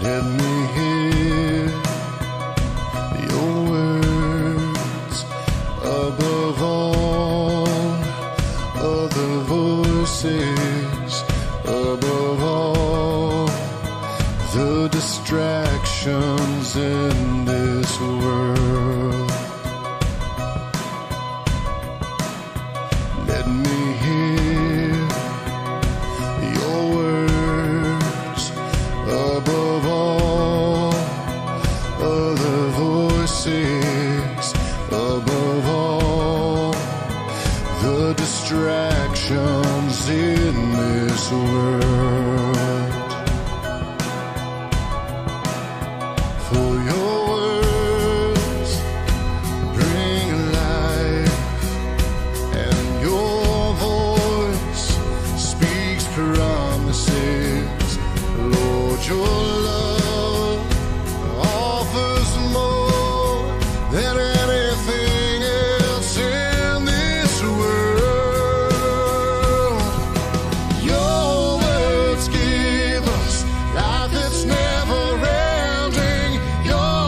Let me hear your words above all other voices, above all the distractions in this world. Let me hear your words above all other voices, above all the distractions in this world. For your words bring life, and your voice speaks promises. Lord, your love offers more than anything else in this world. Your words give us life that's never ending. Your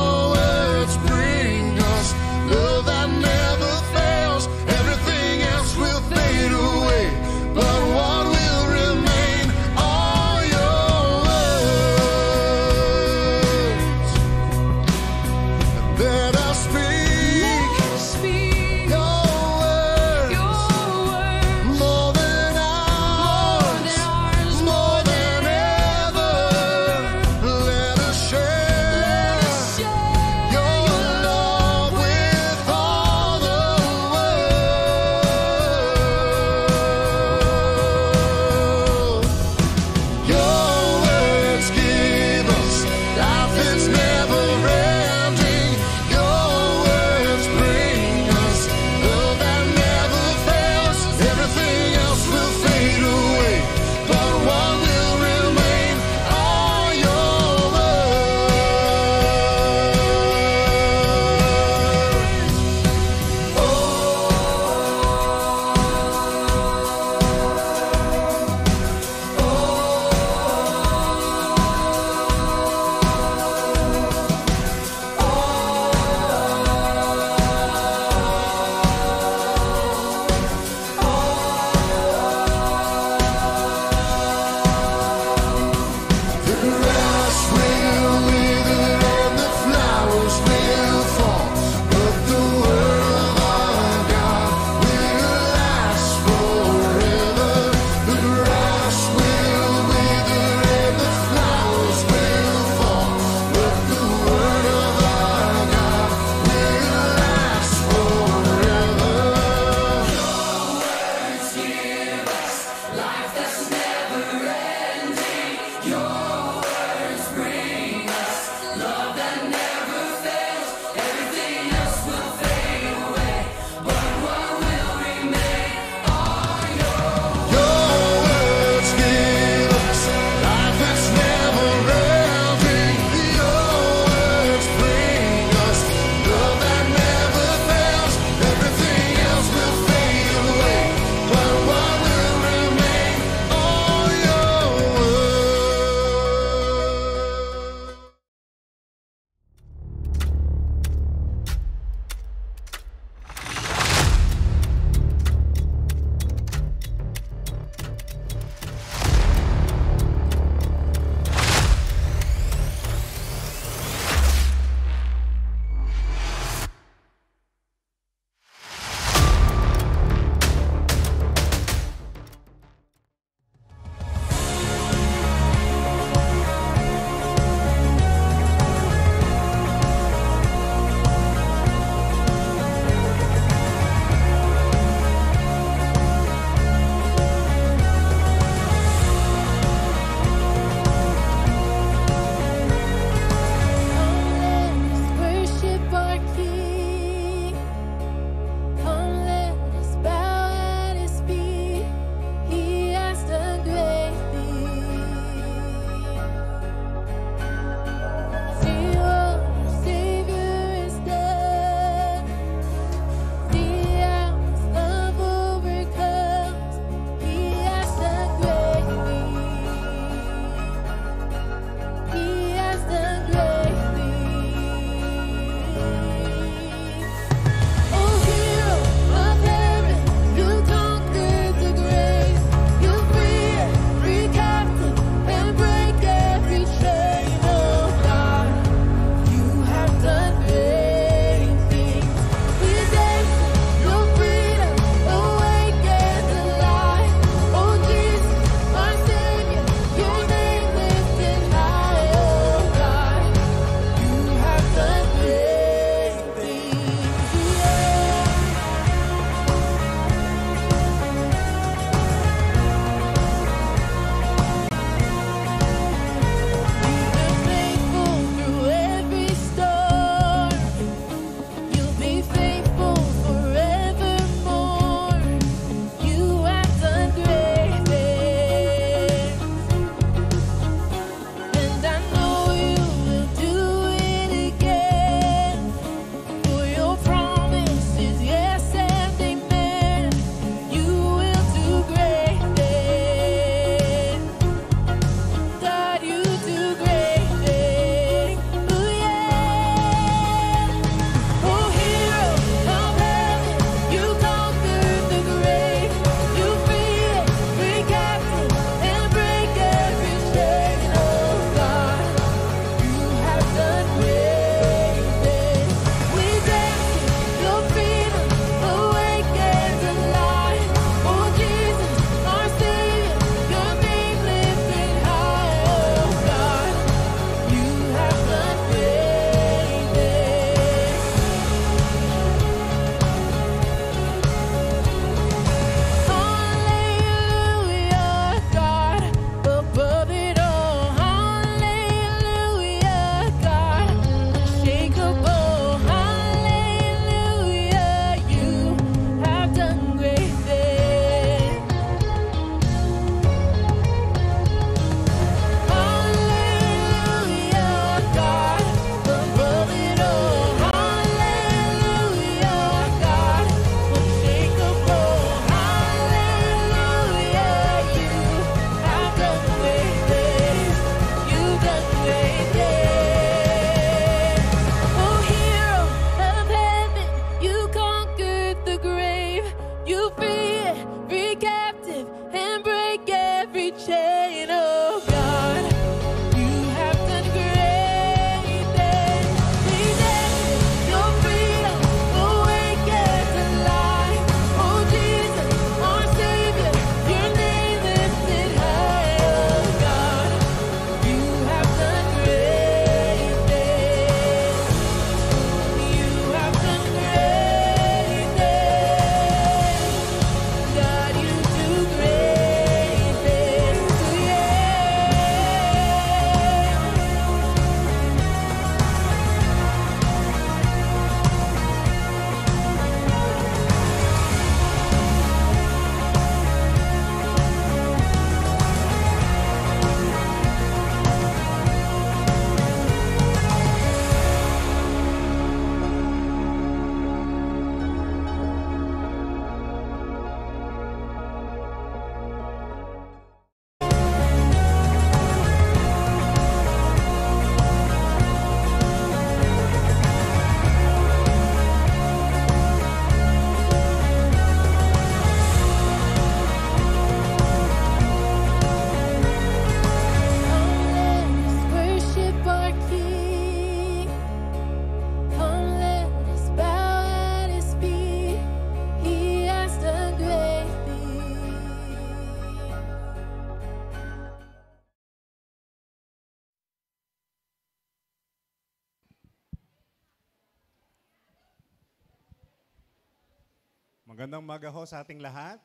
Magandang umaga ho sa ating lahat.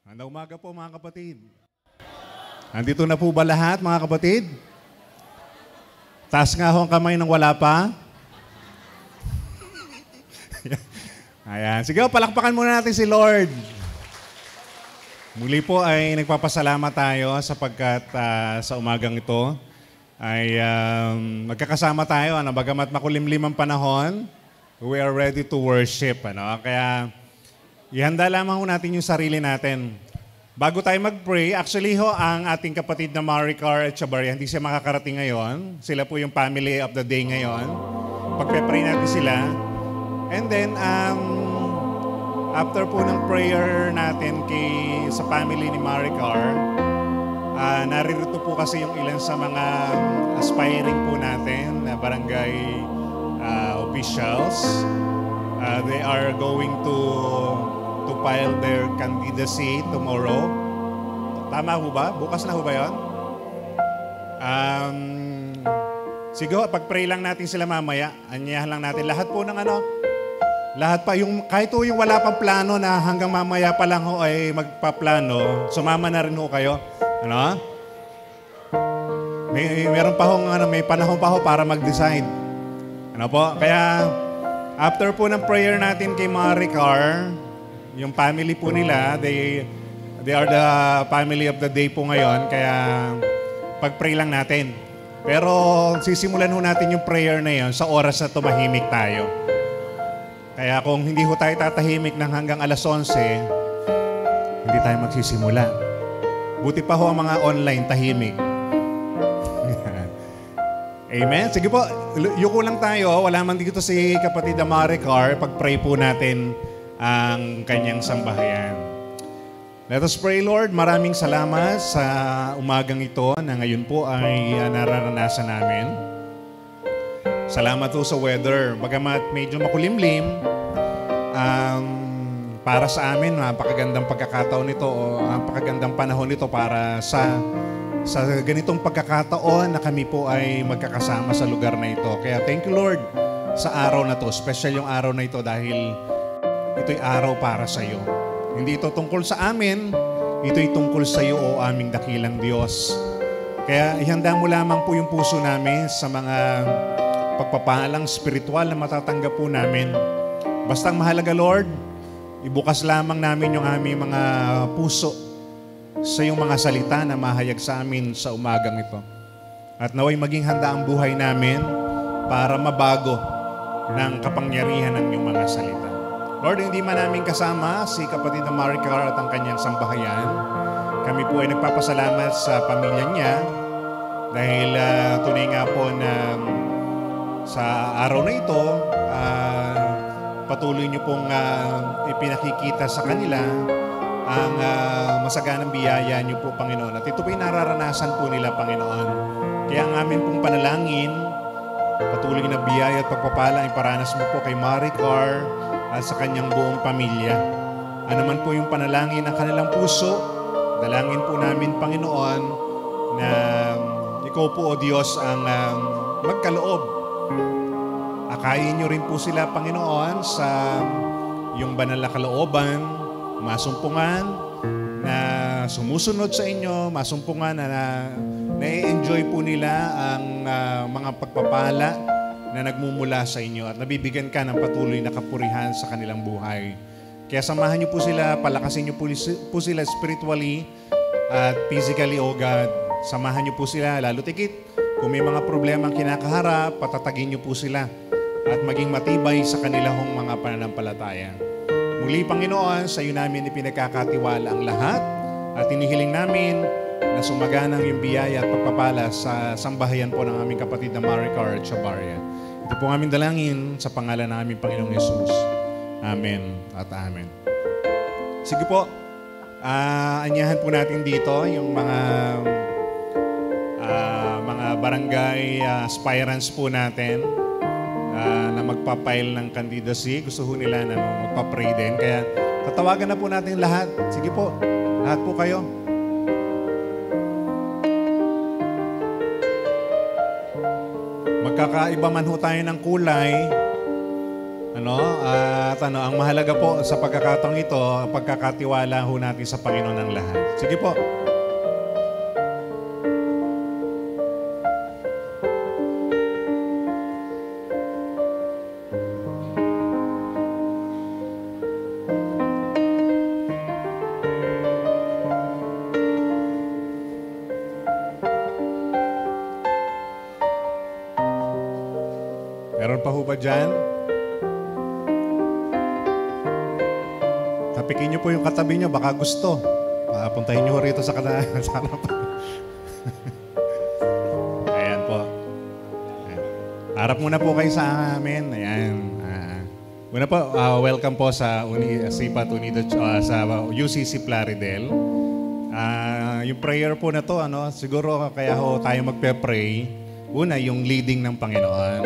Magandang umaga po mga kapatid. Nandito na po ba lahat mga kapatid? Taas nga ho ang kamay ng wala pa. Ayan. Sige, palakpakan muna natin si Lord. Muli po ay nagpapasalamat tayo sapagkat sa umagang ito ay magkakasama tayo. Bagamat makulimlim ang panahon, we are ready to worship. Kaya ihanda lamang ho natin yung sarili natin. Bago tayo mag-pray, actually ho, ang ating kapatid na Maricar at Chabaria, hindi siya makakarating ngayon. Sila po yung family of the day ngayon. Pagpe-pray natin sila. And then, after po ng prayer natin sa family ni Maricar, naririto po kasi yung ilan sa mga aspiring po natin na barangay officials. They are going to file their candidacy tomorrow. Tama ho ba? Bukas na ho ba yun? Sige, pag-pray lang natin sila mamaya. Anyahan lang natin. Lahat po ng lahat pa, kahit po yung wala pang plano na hanggang mamaya pa lang ho ay magpaplano, sumama na rin ho kayo. Meron pa ho, may panahon pa ho para mag-decide. Kaya after po ng prayer natin kay Maricar, yung family po nila, they are the family of the day po ngayon, kaya pag-pray lang natin. Pero sisimulan ho natin yung prayer na yon sa oras na tumahimik tayo. Kaya kung hindi ho tayo tatahimik ng hanggang alas 11, hindi tayo magsisimula. Buti pa ho ang mga online tahimik. Amen. Sige po, yuko lang tayo. Wala man dito si kapatid na Maricar. Pag-pray po natin ang kanyang sambahayan. Let us pray, Lord. Maraming salamat sa umagang ito na ngayon po ay nararanasan namin. Salamat po sa weather. Bagamat medyo makulimlim, para sa amin, napakagandang pagkakataon nito o napakagandang panahon nito para sa ganitong pagkakataon na kami po ay magkakasama sa lugar na ito. Kaya thank you, Lord, sa araw na to. Special yung araw na ito dahil ito'y araw para sa iyo. Hindi ito tungkol sa amin, ito'y tungkol sa iyo, o aming dakilang Diyos. Kaya ihanda mo lamang po yung puso namin sa mga pagpapalang spiritual na matatanggap po namin. Bastang mahalaga, Lord, ibukas lamang namin yung aming mga puso sa iyong mga salita na mahayag sa amin sa umagang ito. At naway maging handa ang buhay namin para mabago ng kapangyarihan ng iyong mga salita. Lord, hindi man namin kasama si kapatid na Maricar at ang kanyang sambahayan. Kami po ay nagpapasalamat sa pamilya niya dahil tunay nga po na sa araw na ito, patuloy niyo pong ipinakikita sa kanila ang masaganang biyaya niyo po, Panginoon. At ito po yung nararanasan po nila, Panginoon. Kaya ang amin pong panalangin, patuloy na biyaya at pagpapala ay paranas mo po kay Maricar at sa kanyang buong pamilya. Ano man po yung panalangin ng kanilang puso, dalangin po namin, Panginoon, na ikaw po, O Diyos, ang magkaloob. Akayin niyo rin po sila, Panginoon, sa yung banal na kalooban, masumpungan na sumusunod sa inyo, masumpungan na na-enjoy po nila ang mga pagpapala na nagmumula sa inyo at nabibigyan ka ng patuloy na kapurihan sa kanilang buhay. Kaya samahan niyo po sila, palakasin niyo po sila spiritually at physically, O God. Samahan niyo po sila, lalo tikit. Kung may mga problemang kinakaharap, patatagin niyo po sila at maging matibay sa kanilang mga pananampalataya. Muli, Panginoon, sa iyo namin ipinagkakatiwala ang lahat at inihiling namin na sumaganang yung biyaya at pagpapala sa sambahayan po ng aming kapatid na Maricar at Chabaria. Ito po ang aming dalangin sa pangalan ng aming Panginoong Yesus. Amen at amen. Sige po, anyahan po natin dito yung mga barangay aspirants po natin na magpapail ng candidacy. Gusto ho nila na magpa-pray din. Kaya tatawagan na po natin lahat. Sige po, lahat po kayo. Magkakaiba man ho tayo ng kulay. At ang mahalaga po sa pagkakataong ito, pagkakatiwala ho natin sa Panginoon ang lahat. Sige po. Meron pa ho ba dyan? Tapikin niyo po yung katabi niyo, baka gusto. Papuntahin niyo rito sa harapan. Ayan po. Ayan. Harap muna po kayo sa amin. Ayan. Muna po, welcome po sa Sipat Unido sa UCC Plaridel. Yung prayer po na to, siguro kaya ho tayo magpe-pray. Una, yung leading ng Panginoon.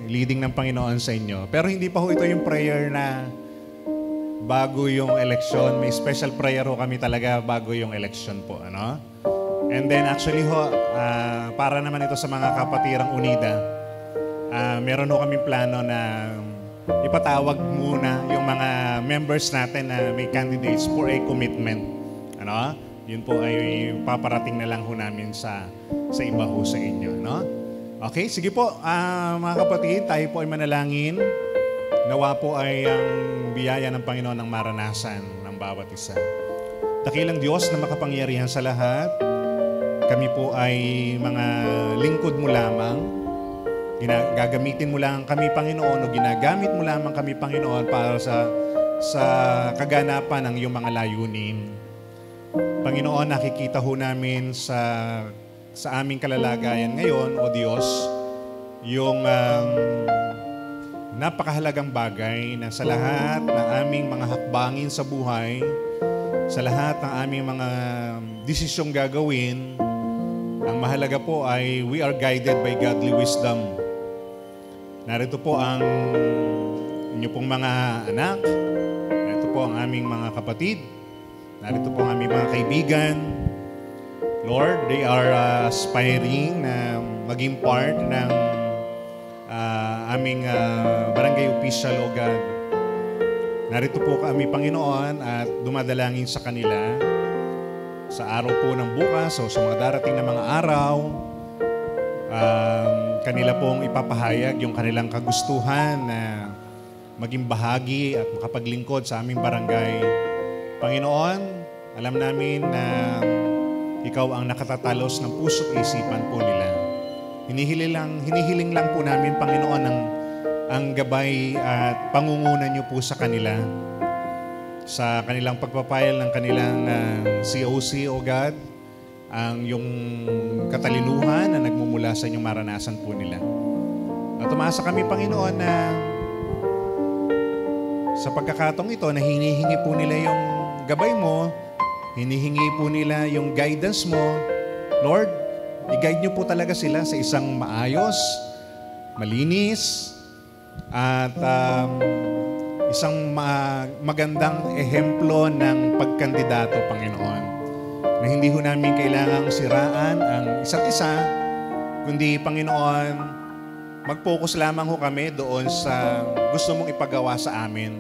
Leading ng Panginoon sa inyo. Pero hindi pa ho ito yung prayer na bago yung election. May special prayer ho kami talaga bago yung election po. And then actually ho, para naman ito sa mga kapatirang UNIDA, meron ho kami plano na ipatawag muna yung mga members natin na may candidates for a commitment. Yun po ay paparating na lang ho namin sa iba ho sa inyo. Okay, sige po, mga kapatid, tayo po ay manalangin. Nawa po ay ang biyaya ng Panginoon ang maranasan ng bawat isa. Dakilang Diyos na makapangyarihan sa lahat, kami po ay mga lingkod mo lamang. Gagamitin mo lang kami, Panginoon, o ginagamit mo lamang kami, Panginoon, para sa kaganapan ng iyong mga layunin. Panginoon, nakikita ho namin sa aming kalalagayan ngayon, o Diyos, yung napakahalagang bagay na sa lahat ng aming mga hakbangin sa buhay, sa lahat ng aming mga desisyong gagawin, ang mahalaga po ay we are guided by godly wisdom. Narito po ang inyo pong mga anak, narito po ang aming mga kapatid, narito po ang aming mga kaibigan. Lord, they are aspiring na maging part ng aming barangay official, O God. Narito po kami, Panginoon, at dumadalangin sa kanila sa araw po ng bukas o sa mga darating na mga araw. Kanila pong ipapahayag yung kanilang kagustuhan na maging bahagi at makapaglingkod sa aming barangay. Panginoon, alam namin na Ikaw ang nakatatalos ng puso't isipan po nila. Hinihiling lang po namin, Panginoon, ang gabay at pangungunan niyo po sa kanila. Sa kanilang pagpapayal ng kanilang COC, O God, ang yung katalinuhan na nagmumula sa inyong maranasan po nila. At tumasa kami, Panginoon, na sa pagkakataong ito na hinihingi po nila yung gabay mo, hinihingi po nila yung guidance mo. Lord, i-guide niyo po talaga sila sa isang maayos, malinis, at isang magandang ehemplo ng pagkandidato, Panginoon. Na hindi ho namin kailangang siraan ang isa't isa, kundi, Panginoon, mag-focus lamang ho kami doon sa gusto mong ipagawa sa amin.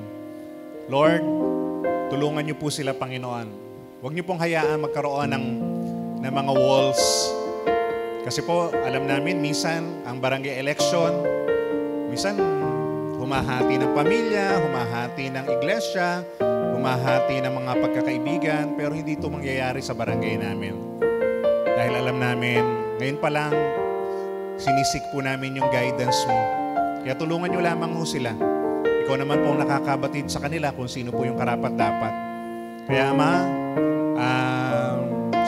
Lord, tulungan niyo po sila, Panginoon. Huwag niyo pong hayaan magkaroon ng mga walls. Kasi po, alam namin, minsan, ang barangay election, minsan, humahati ng pamilya, humahati ng iglesia, humahati ng mga pagkakaibigan, pero hindi ito mangyayari sa barangay namin. Dahil alam namin, ngayon pa lang, sinisik po namin yung guidance mo. Kaya tulungan nyo lamang ho sila. Ikaw naman po ang nakakabatid sa kanila kung sino po yung karapat-dapat. Kaya Ama,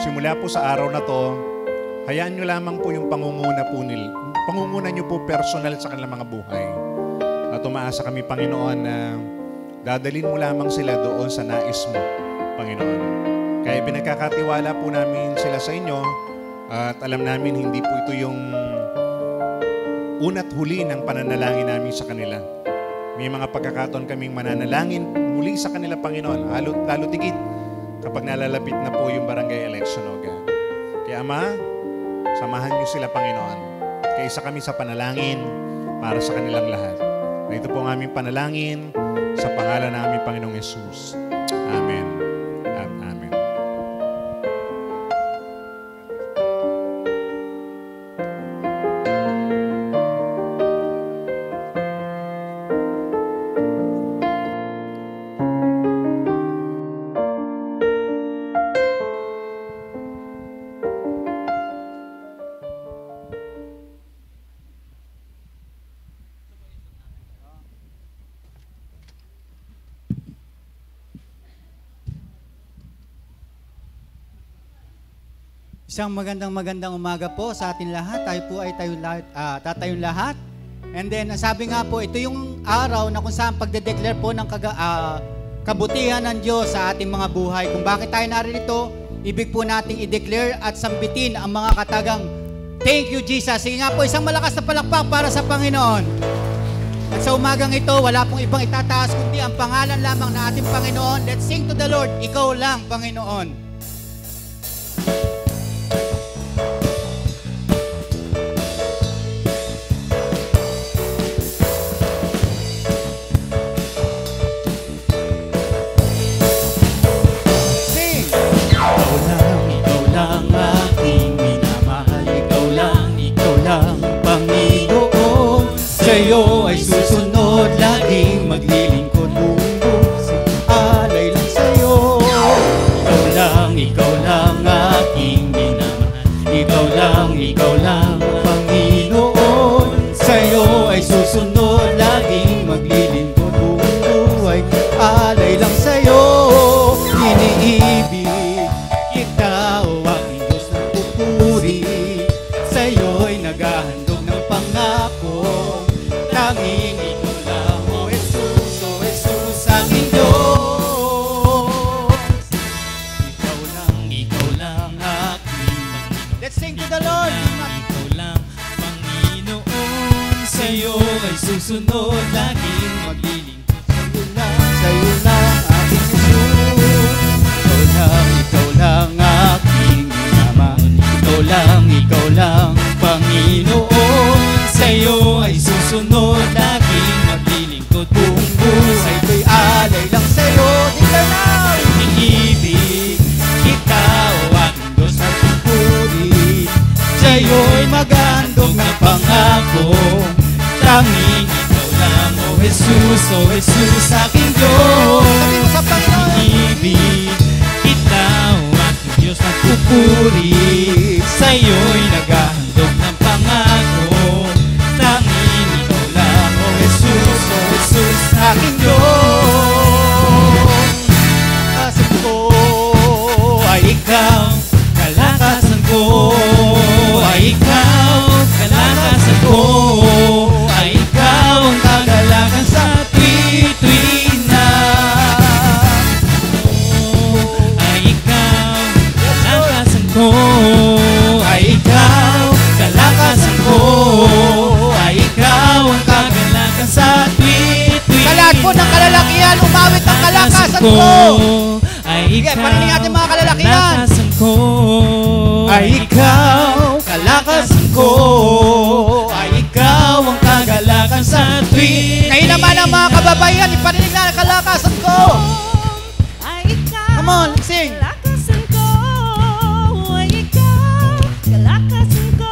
simula po sa araw na to, hayaan nyo lamang po yung pangunguna po nila. Pangunguna nyo po personal sa kanilang mga buhay. At umaasa kami, Panginoon, na dadalhin mo lamang sila doon sa nais mo, Panginoon. Kaya pinagkakatiwala po namin sila sa inyo at alam namin hindi po ito yung una't huli ng pananalangin namin sa kanila. May mga pagkakataon kaming mananalangin muli sa kanila, Panginoon, lalo tigit kapag nalalapit na po yung barangay election, O God. Kaya Ama, samahan niyo sila, Panginoon. Kaya isa kami sa panalangin para sa kanilang lahat. Na ito po ang aming panalangin sa pangalan ng aming Panginoong Yesus. Amen at amen. Isang magandang umaga po sa atin lahat. Tayo po ay tatayong lahat. And then, sabi nga po, ito yung araw na kung saan pagde-declare po ng kabutihan ng Diyos sa ating mga buhay. Kung bakit tayo narito, ibig po nating i-declare at sambitin ang mga katagang thank you, Jesus. Sige nga po, isang malakas na palakpak para sa Panginoon. At sa umagang ito, wala pong ibang itataas kundi ang pangalan lamang na ating Panginoon. Let's sing to the Lord. Ikaw lang, Panginoon. Sa'yo ay susunod, laging maglilingkod buong alay lang sa'yo. Ikaw lang aking minamahal. Ikaw lang, Panginoon. Sa'yo ay susunod, laging maglilingkod buong buhay. Alay lang sa'yo, iniibig kita, o aking Diyos na pupuri. Sa'yo'y naghahandog ng pangako. Tanging ikaw lang, O Jesus, aking Diyos. Ikaw lang aking Panginoon. Let's sing to the Lord. Ikaw lang, Panginoon. Sa'yo ay susunod, laging maglilingkod. Sa'yo lang aking Jesus. Ikaw lang aking Ama. Ikaw lang, Panginoon. Sa'yo ay susunod, laging maglilingkod buong buhay. Ko'y alay lang sa'yo, tingnan na. Iniibig kita, o aking Diyos na pupuri. Sa'yo'y maghandog ng pangako. Tanging ikaw lang, O Jesus, aking Diyos. Iniibig kita, o aking Diyos na pupuri. Sa'yo'y naghahandog ng pangako. Tanging ikaw lang, O Jesus, aking Diyos. Kalakasan ko ay ikaw, kalakasan ko ay ikaw, kalakasan ko ay ikaw, ang kagalakan sa tuwi-tuwina. Ay ikaw, kalakasan ko ay ikaw, kalakasan ko ay ikaw, ang kagalakan sa tuwi-tuwina. Sa lahat po ng kalalakihan, umawit ang kalakasan ko ay ikaw. Parinig natin mga kalalakihan. Kalakasan ko ay ikaw, kalakasan ko ay ikaw, ang kagalakan sa tuwi. Kayo naman ang mga kababayan, iparinig na ang kalakasan ko ay ikaw. Come on, sing. Kalakasan ko ay ikaw, kalakasan ko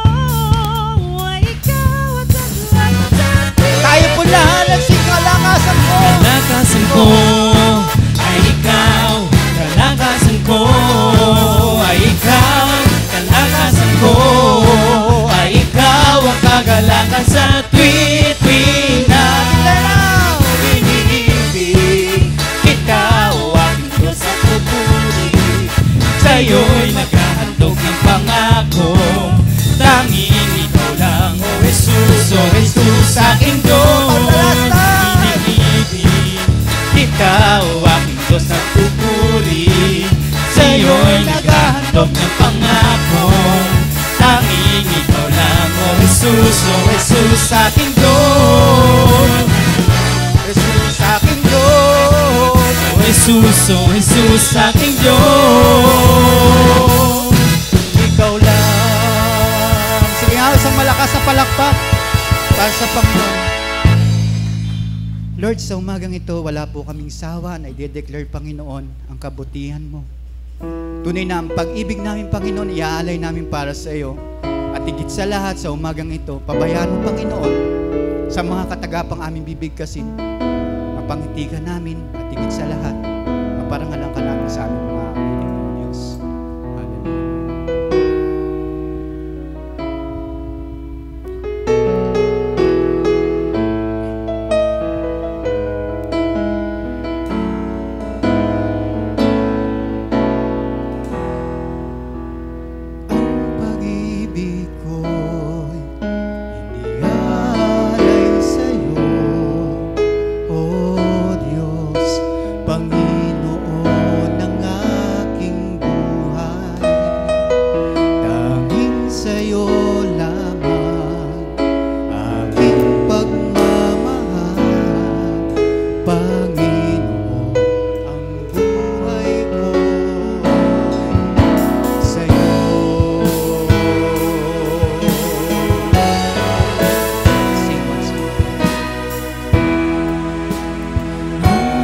ay ikaw, at kalakasan sa tuwi. Tayo po lahat, nagsing kalakasan ko. Kalakasan ko ay ikaw, kalakasan ko ay ikaw, kalakasan ko ay ikaw, ang kagalakan sa tuwi-tuwina. Iniibig kita, o aking Diyos na pupuri. Sa'yo'y naghahandog ng pangako. Tanging ikaw lang, O Jesus, aking Diyos. Iniibig kita, o aking Diyos na pupuri. Sa'yo'y naghahandog ng pangako. Tanging ikaw lang, O Jesus, aking Diyos. Jesus, aking Diyos. O Jesus, aking Diyos. Ikaw lang. Sige nga, isang malakas na palakpak para sa Panginoon. Lord, sa umagang ito, wala po kaming sawa na i-declare, Panginoon, ang kabutihan mo. Tunay na ang pag-ibig namin, Panginoon, iaalay namin para sa iyo. At higit sa lahat, sa umagang ito, pabayaan mo, Panginoon, sa mga katagapang aming bibigkasin, mapangiti ka namin at higit sa lahat, maparangalan ka namin sa aming mga piling ng Diyos. Hallelujah.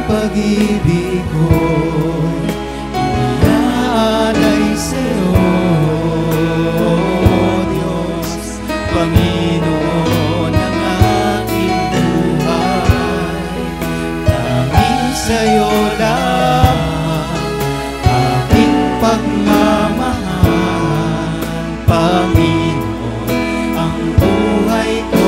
pag-ibig ko'y iniaalay sa'yo, Diyos, Panginoon ng aking buhay. Tanging sa'yo lamang aking pagmamahal, Panginoon, ang buhay ko.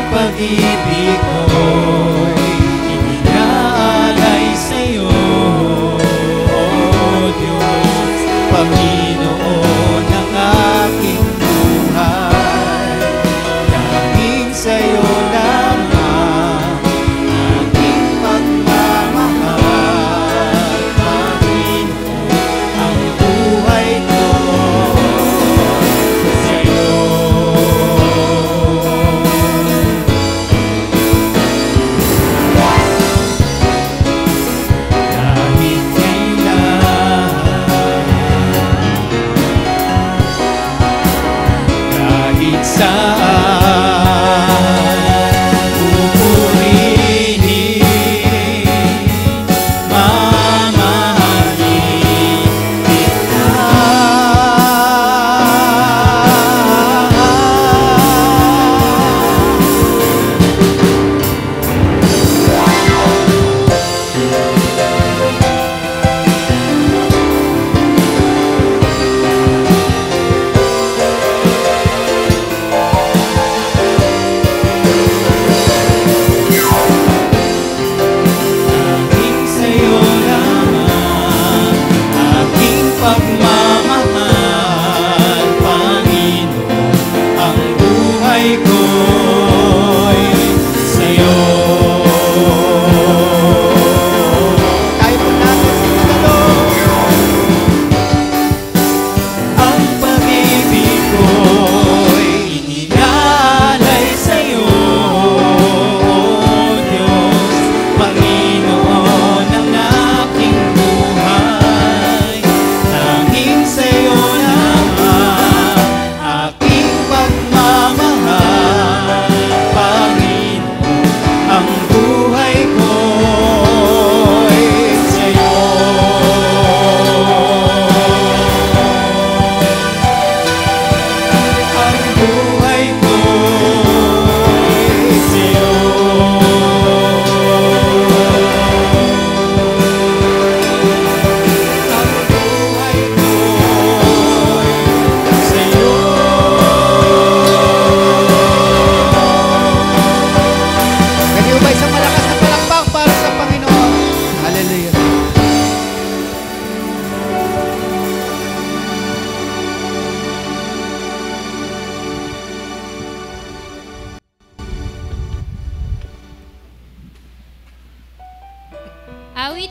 Pag-ibig ko'y iniaalay sa'yo, Diyos, Panginoon ng aking buhay. Tanging sa'yo lamang aking pagmamahal, Panginoon, ang buhay ko sa'yo.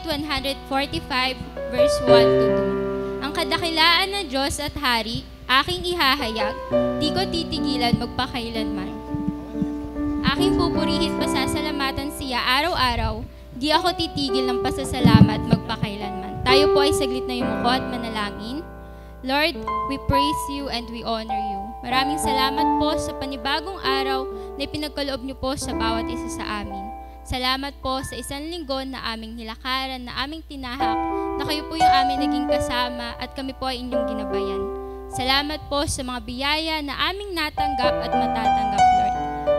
145 verse 1 to 2. Ang kadakilaan ng Diyos at Hari, aking ihahayag, di ko titigilan magpakailanman. Aking pupurihin pasasalamatan siya araw-araw, di ako titigil ng pasasalamat magpakailanman. Tayo po ay saglit na yumuko at manalangin. Lord, we praise you and we honor you. Maraming salamat po sa panibagong araw na ipinagkaloob niyo po sa bawat isa sa amin. Salamat po sa isang linggo na aming nilakaran, na aming tinahak, na kayo po yung aming naging kasama at kami po ay inyong ginabayan. Salamat po sa mga biyaya na aming natanggap at matatanggap, Lord.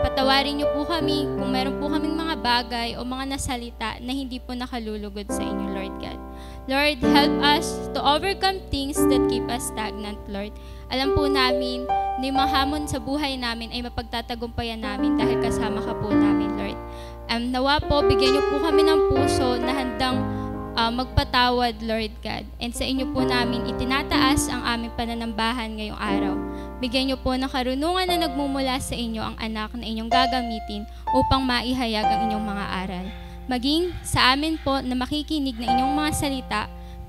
Patawarin niyo po kami kung meron po kaming mga bagay o mga nasalita na hindi po nakalulugod sa inyo, Lord God. Lord, help us to overcome things that keep us stagnant, Lord. Alam po namin na yung mga hamon sa buhay namin ay mapagtatagumpayan namin dahil kasama ka po namin, Lord. Nawa po, bigyan niyo po kami ng puso na handang magpatawad, Lord God. And sa inyo po namin itinataas ang aming pananambahan ngayong araw. Bigyan niyo po ng karunungan na nagmumula sa inyo ang anak na inyong gagamitin upang maihayag ang inyong mga aral. Maging sa amin po na makikinig ng inyong mga salita,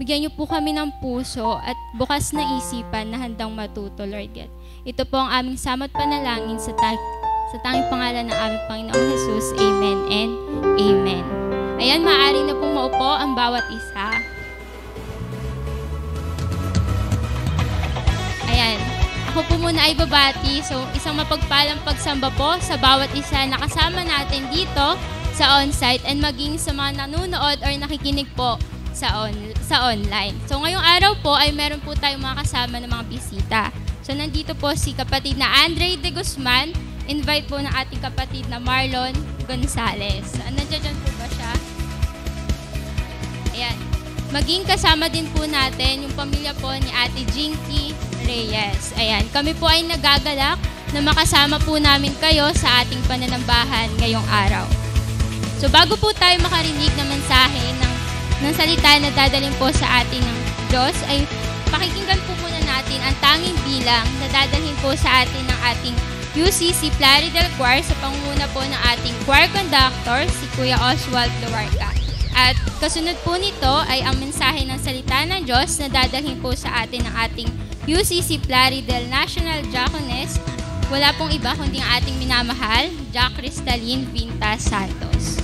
bigyan niyo po kami ng puso at bukas na isipan na handang matuto, Lord God. Ito po ang aming samot panalangin sa tanging pangalan ng aming Panginoong Jesus. Amen and Amen. Ayan, maaari na pong maupo ang bawat isa. Ayan. Ako po muna ay babati. So, isang mapagpalang pagsamba po sa bawat isa na kasama natin dito sa on-site and maging sa mga nanonood or nakikinig po sa online. So, ngayong araw po ay meron po tayong mga kasama ng mga bisita. So, nandito po si kapatid na Andre de Guzman. Invite po ng ating kapatid na Marlon Gonzales. Nandiyan po ba siya? Ayan. Maging kasama din po natin yung pamilya po ni Ate Jinky Reyes. Ayan. Kami po ay nagagalak na makasama po namin kayo sa ating pananambahan ngayong araw. So bago po tayo makarinig ng mensahe ng salita na dadalhin po sa atin ng Diyos, ay pakikinggan po muna natin ang tanging bilang na dadalhin po sa atin ng ating UCC Plaridel Choir sa pangunguna po ng ating choir conductor, si Kuya Oswald Luarca. At kasunod po nito ay ang mensahe ng salita ng Diyos na dadalhin po sa atin ng ating UCC Plaridel National Diaconess. Wala pong iba kundi ang ating minamahal, Jack Cristalin Vinta Santos.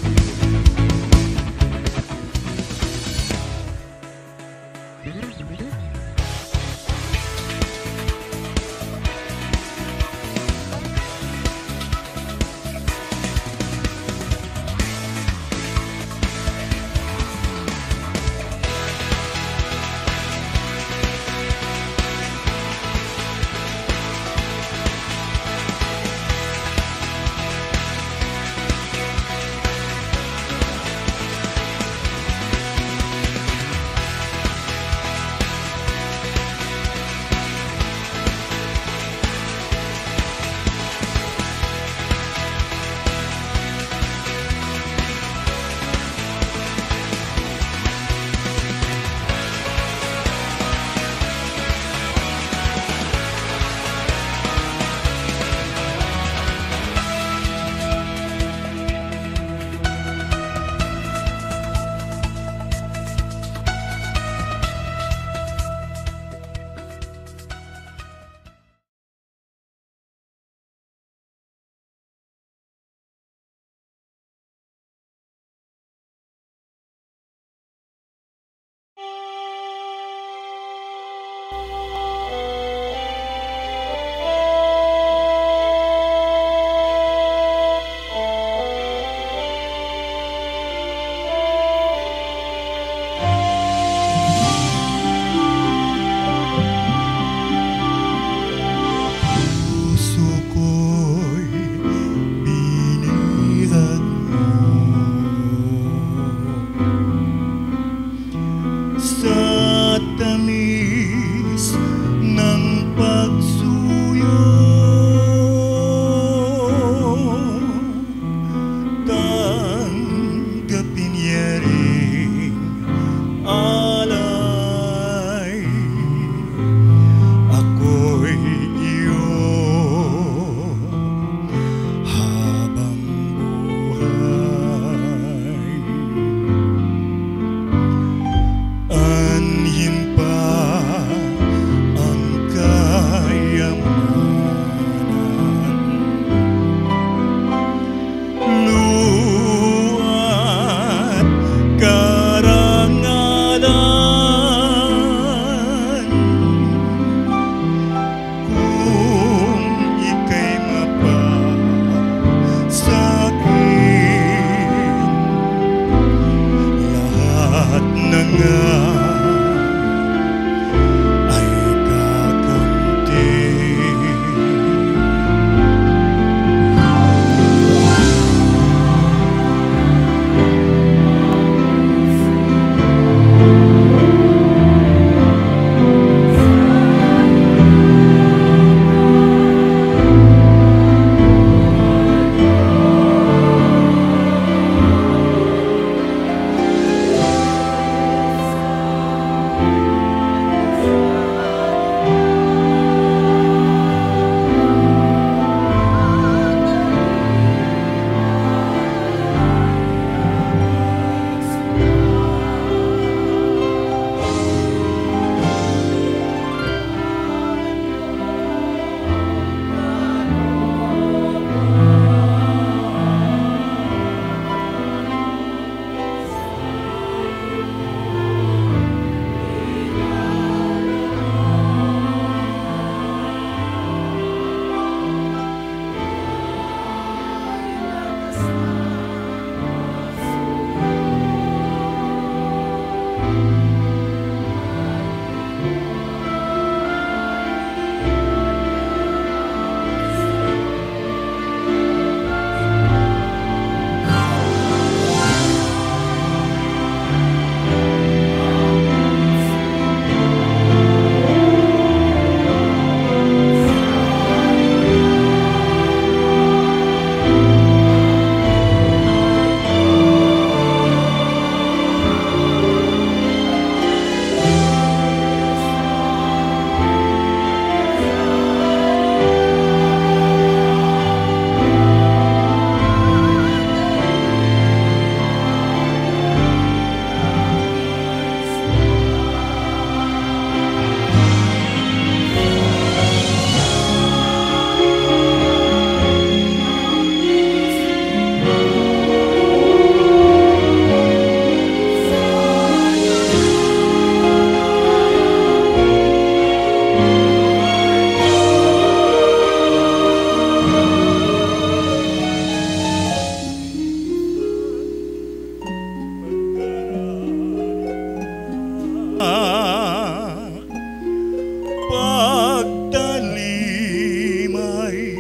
pagtalimay.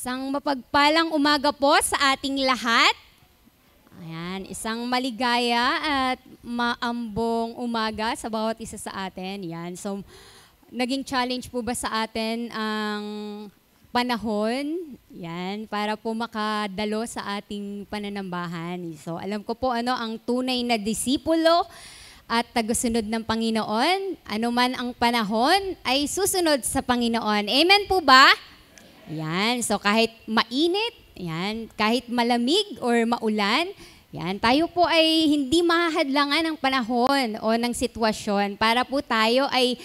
Isang mapagpalang umaga po sa ating lahat. Ayan, isang maligaya at maambong umaga sa bawat isa sa atin. Yan. So, naging challenge po ba sa atin ang panahon? Yan, para po makadalo sa ating pananambahan. So, alam ko po ang tunay na disipulo at tagasunod ng Panginoon. Ano man ang panahon ay susunod sa Panginoon. Amen po ba? Yan, so kahit mainit, yan, kahit malamig or maulan, yan, tayo po ay hindi mahadlangan ng panahon o ng sitwasyon para po tayo ay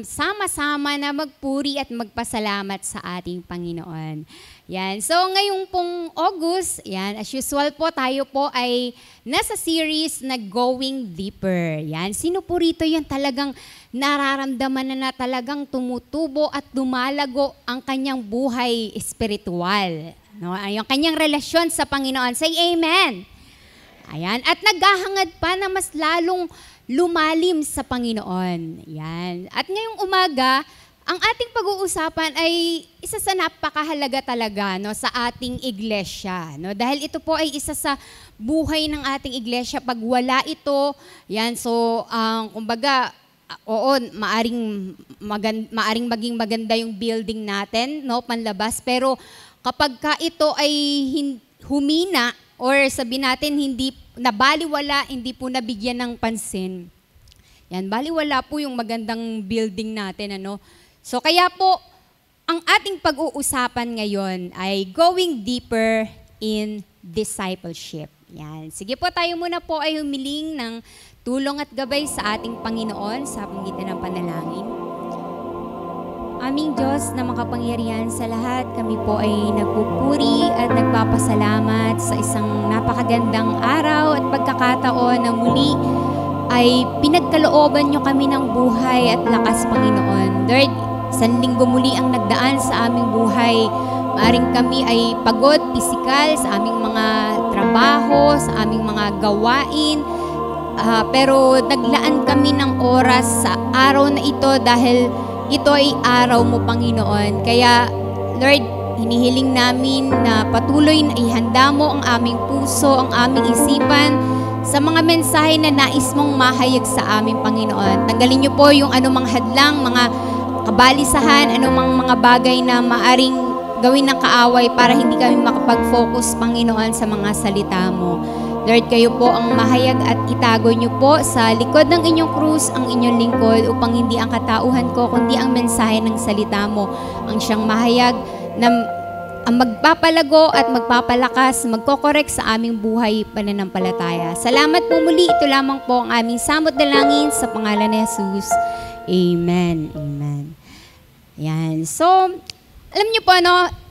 sama-sama na magpuri at magpasalamat sa ating Panginoon. Yan. So ngayong pong August, yan, as usual po tayo po ay nasa series na Going Deeper. Yan. Sino po rito yung talagang nararamdaman na talagang tumutubo at lumalago ang kanyang buhay espiritual? No? Yung kanyang relasyon sa Panginoon. Say amen. Ayan. At naghahangad pa na mas lalong lumalim sa Panginoon. Yan. At ngayong umaga, ang ating pag-uusapan ay isa sa napakahalaga talaga sa ating iglesia. No? Dahil ito po ay isa sa buhay ng ating iglesia. Pag wala ito, yan, so kumbaga, oo, maaring maging maganda yung building natin, no, panlabas, pero kapag ka ito ay humina or sabi natin hindi nabaliwala, hindi po nabigyan ng pansin. Yan, baliwala po yung magandang building natin, ano. So kaya po, ang ating pag-uusapan ngayon ay going deeper in discipleship. Yan. Sige po, tayo muna po ay humiling ng tulong at gabay sa ating Panginoon sa pamagitan ng panalangin. Aming Diyos na makapangyarihan sa lahat, kami po ay nagpupuri at nagpapasalamat sa isang napakagandang araw at pagkakataon na muli ay pinagkalooban niyo kami ng buhay at lakas, Panginoon. Lord, isang linggo muli ang nagdaan sa aming buhay. Maaring kami ay pagod, pisikal, sa aming mga trabaho, sa aming mga gawain. Pero naglaan kami ng oras sa araw na ito dahil ito ay araw mo, Panginoon. Kaya, Lord, hinihiling namin na patuloy na ihanda mo ang aming puso, ang aming isipan sa mga mensahe na nais mong mahayag sa aming Panginoon. Tanggalin niyo po yung anumang hadlang, mga kabalisahan, anumang mga bagay na maaring gawin ng kaaway para hindi kami makapag-focus, Panginoon, sa mga salita mo. Lord, kayo po ang mahayag at itago niyo po sa likod ng inyong krus ang inyong lingkod upang hindi ang katauhan ko, kundi ang mensahe ng salita mo ang siyang mahayag na ang magpapalago at magpapalakas, magkokorek sa aming buhay pananampalataya. Salamat po muli. Ito lamang po ang aming samot dalangin sa pangalan ni Jesus. Amen. Amen. Yan. So, alam niyo po,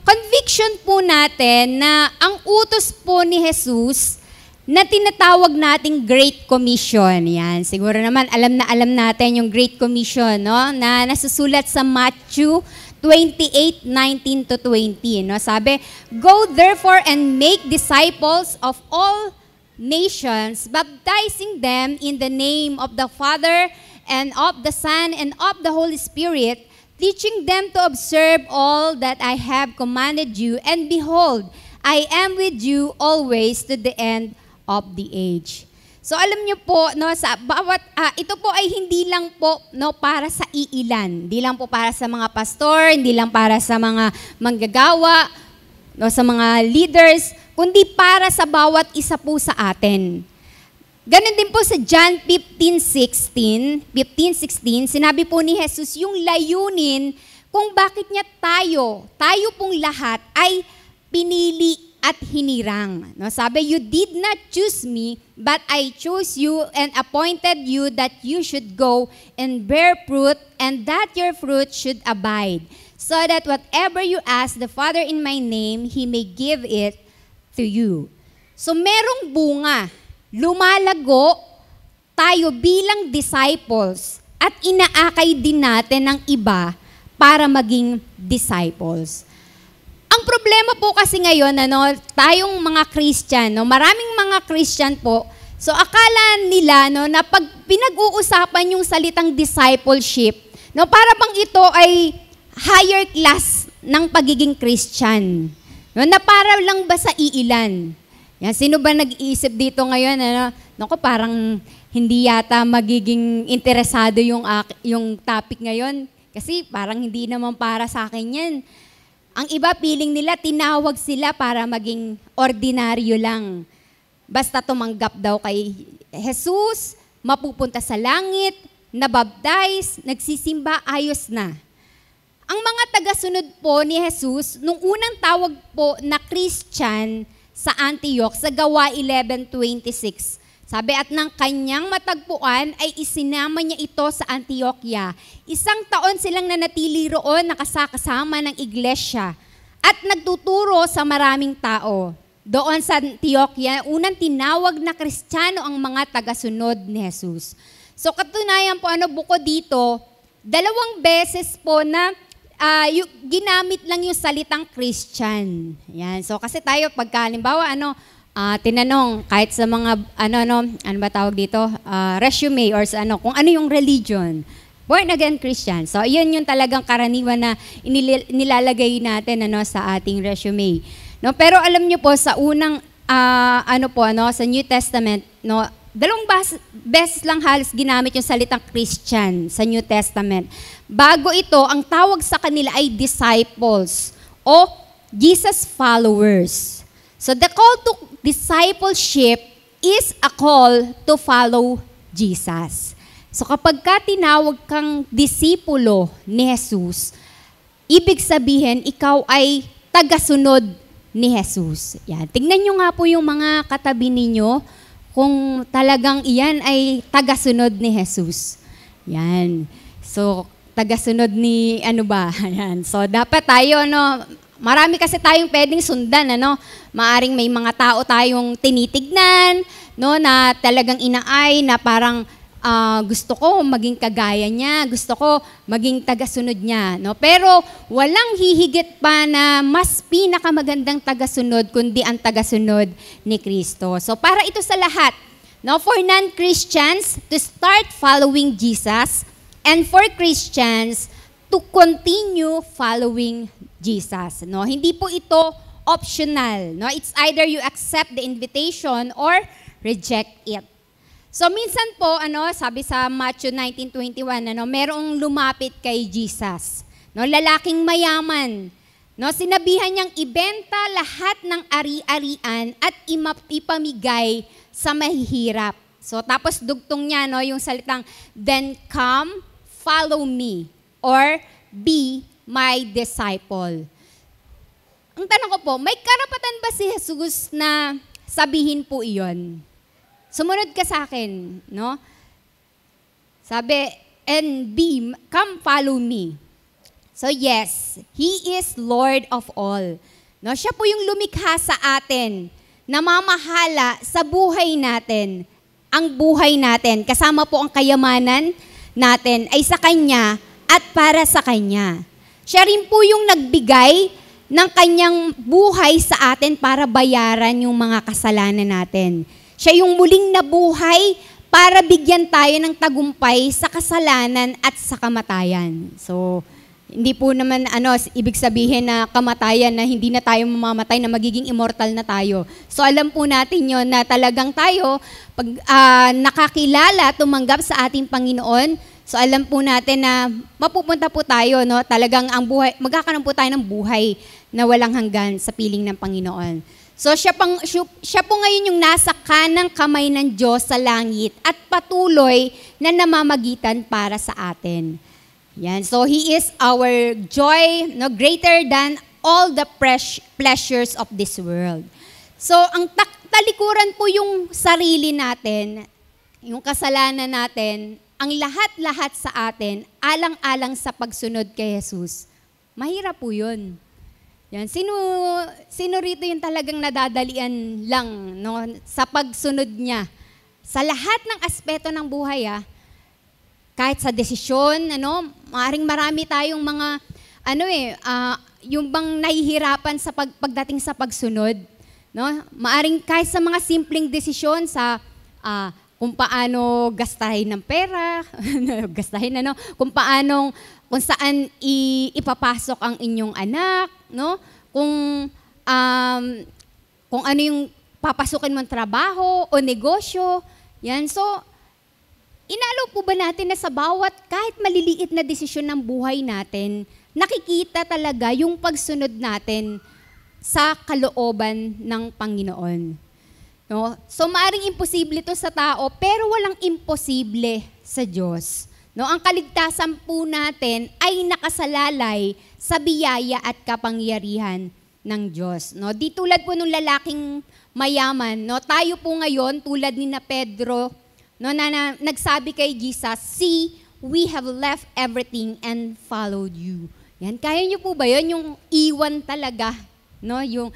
conviction po natin na ang utos po ni Jesus na tinatawag nating Great Commission. Yan. Siguro naman alam natin yung Great Commission, no? Na nasusulat sa Matthew 28:19-20. No? Sabi, "Go therefore and make disciples of all nations, baptizing them in the name of the Father and of the Son and of the Holy Spirit, teaching them to observe all that I have commanded you, and behold, I am with you always to the end of the age." So alam niyo po, sa bawat ito po ay hindi lang po para sa iilan. Hindi lang po para sa mga pastor, hindi lang para sa mga manggagawa, sa mga leaders, kundi para sa bawat isa po sa atin. Ganon din po sa John 15:16, sinabi po ni Jesus, yung layunin kung bakit niya tayo pong lahat ay pinili at hinirang. No, sabi, you did not choose me, but I chose you and appointed you that you should go and bear fruit, and that your fruit should abide, so that whatever you ask the Father in my name, He may give it to you. So merong bunga, lumalago tayo bilang disciples at inaakay din natin ng iba para maging disciples. Ang problema po kasi ngayon, tayong mga Christian, maraming mga Christian po, so akala nila na pag pinag-uusapan yung salitang discipleship, para bang ito ay higher class ng pagiging Christian. Na para lang ba sa iilan? Yan, sino ba nag-iisip dito ngayon? Naku, parang hindi yata magiging interesado yung topic ngayon. Kasi parang hindi naman para sa akin yan. Ang iba, feeling nila, tinawag sila para maging ordinaryo lang. Basta tumanggap daw kay Jesus, mapupunta sa langit, nabaptize, nagsisimba, ayos na. Ang mga tagasunod po ni Jesus, nung unang tawag po na Christian sa Antioch, sa Gawa 11:26, sabi, at ng kanyang matagpuan ay isinama niya ito sa Antioquia. 1 taon silang nanatili roon nakasakasama ng iglesia at nagtuturo sa maraming tao. Doon sa Antioquia, unang tinawag na Kristiyano ang mga tagasunod ni Jesus. So katunayan po, bukod dito, 2 beses po na ginamit lang yung salitang Christian. Yan. So kasi tayo, pagka halimbawa, tinanong kahit sa mga ano ba tawag dito, resume or sa kung ano yung religion, born again Christian. So yun yung talagang karaniwan na nilalagay natin sa ating resume. Pero alam niyo po sa unang sa New Testament, 2 beses lang halos ginamit yung salitang Christian sa New Testament. Bago ito, ang tawag sa kanila ay disciples o Jesus followers. So the call to discipleship is a call to follow Jesus. So kapag ka tinawag kang disipulo ni Jesus, ibig sabihin ikaw ay tagasunod ni Jesus. Yan. Tingnan nyo nga po yung mga katabi ninyo kung talagang iyan ay tagasunod ni Jesus. Yan. So tagasunod ni Yan. So dapat tayo marami kasi tayong pwedeng sundan, Maaring may mga tao tayong tinitignan, na talagang inaay, na parang gusto ko maging kagaya niya, gusto ko maging tagasunod niya, Pero walang hihigit pa na mas pinakamagandang tagasunod kundi ang tagasunod ni Kristo. So para ito sa lahat, for non-Christians to start following Jesus, and for Christians to continue following Jesus. Hindi po ito optional. It's either you accept the invitation or reject it. So minsan po, sabi sa Matthew 19:21, merong lumapit kay Jesus. Lalaking mayaman. Sinabihan niyang ibenta lahat ng ari-arian at ipamigay sa mahihirap. So tapos dugtong niya yung salitang, then come, follow me, or be my disciple. Ang tanong ko po, may karapatan ba si Jesus na sabihin po iyon? Sumunod ka sa akin, Sabi, and come follow me. So yes, He is Lord of all. Siya po yung lumikha sa atin, namamahala sa buhay natin. Ang buhay natin, kasama po ang kayamanan natin, ay sa Kanya at para sa Kanya. Siya rin po yung nagbigay ng Kanyang buhay sa atin para bayaran yung mga kasalanan natin. Siya yung muling nabuhay para bigyan tayo ng tagumpay sa kasalanan at sa kamatayan. So, hindi po naman ibig sabihin na kamatayan na hindi na tayo mamamatay, na magiging immortal na tayo. So alam po natin yon na talagang tayo, pag nakakilala, tumanggap sa ating Panginoon, so alam po natin na mapupunta po tayo, talagang ang buhay, magkakaroon po tayo ng buhay na walang hanggan sa piling ng Panginoon. So siya po ngayon yung nasa kanang kamay ng Diyos sa langit at patuloy na namamagitan para sa atin. Yan. So He is our joy, no, greater than all the pleasures of this world. So ang talikuran po yung sarili natin, yung kasalanan natin, ang lahat-lahat sa atin, alang-alang sa pagsunod kay Jesus. Mahirap po yun. Yan. Sino rito yung talagang nadadalian lang, no, sa pagsunod niya? Sa lahat ng aspeto ng buhay, kahit sa desisyon, maaring marami tayong mga, yung bang nahihirapan sa pagdating sa pagsunod. No? Maaring kahit sa mga simpleng desisyon sa kung paano gastahin ng pera, kung saan ipapasok ang inyong anak, no? Kung ano yung papasukin mong trabaho o negosyo. Yan. So, inaalaw po ba natin na sa bawat kahit maliliit na desisyon ng buhay natin, nakikita talaga yung pagsunod natin sa kalooban ng Panginoon. No? So maaring imposible ito sa tao, pero walang imposible sa Diyos. No? Ang kaligtasan po natin ay nakasalalay sa biyaya at kapangyarihan ng Diyos. No? Di tulad po ng lalaking mayaman, no? Tayo po ngayon, tulad ni na Pedro, no, na nagsabi kay Jesus, "See, we have left everything and followed you." Yan, kaya niyo po ba yun? Yung iwan talaga. No, yung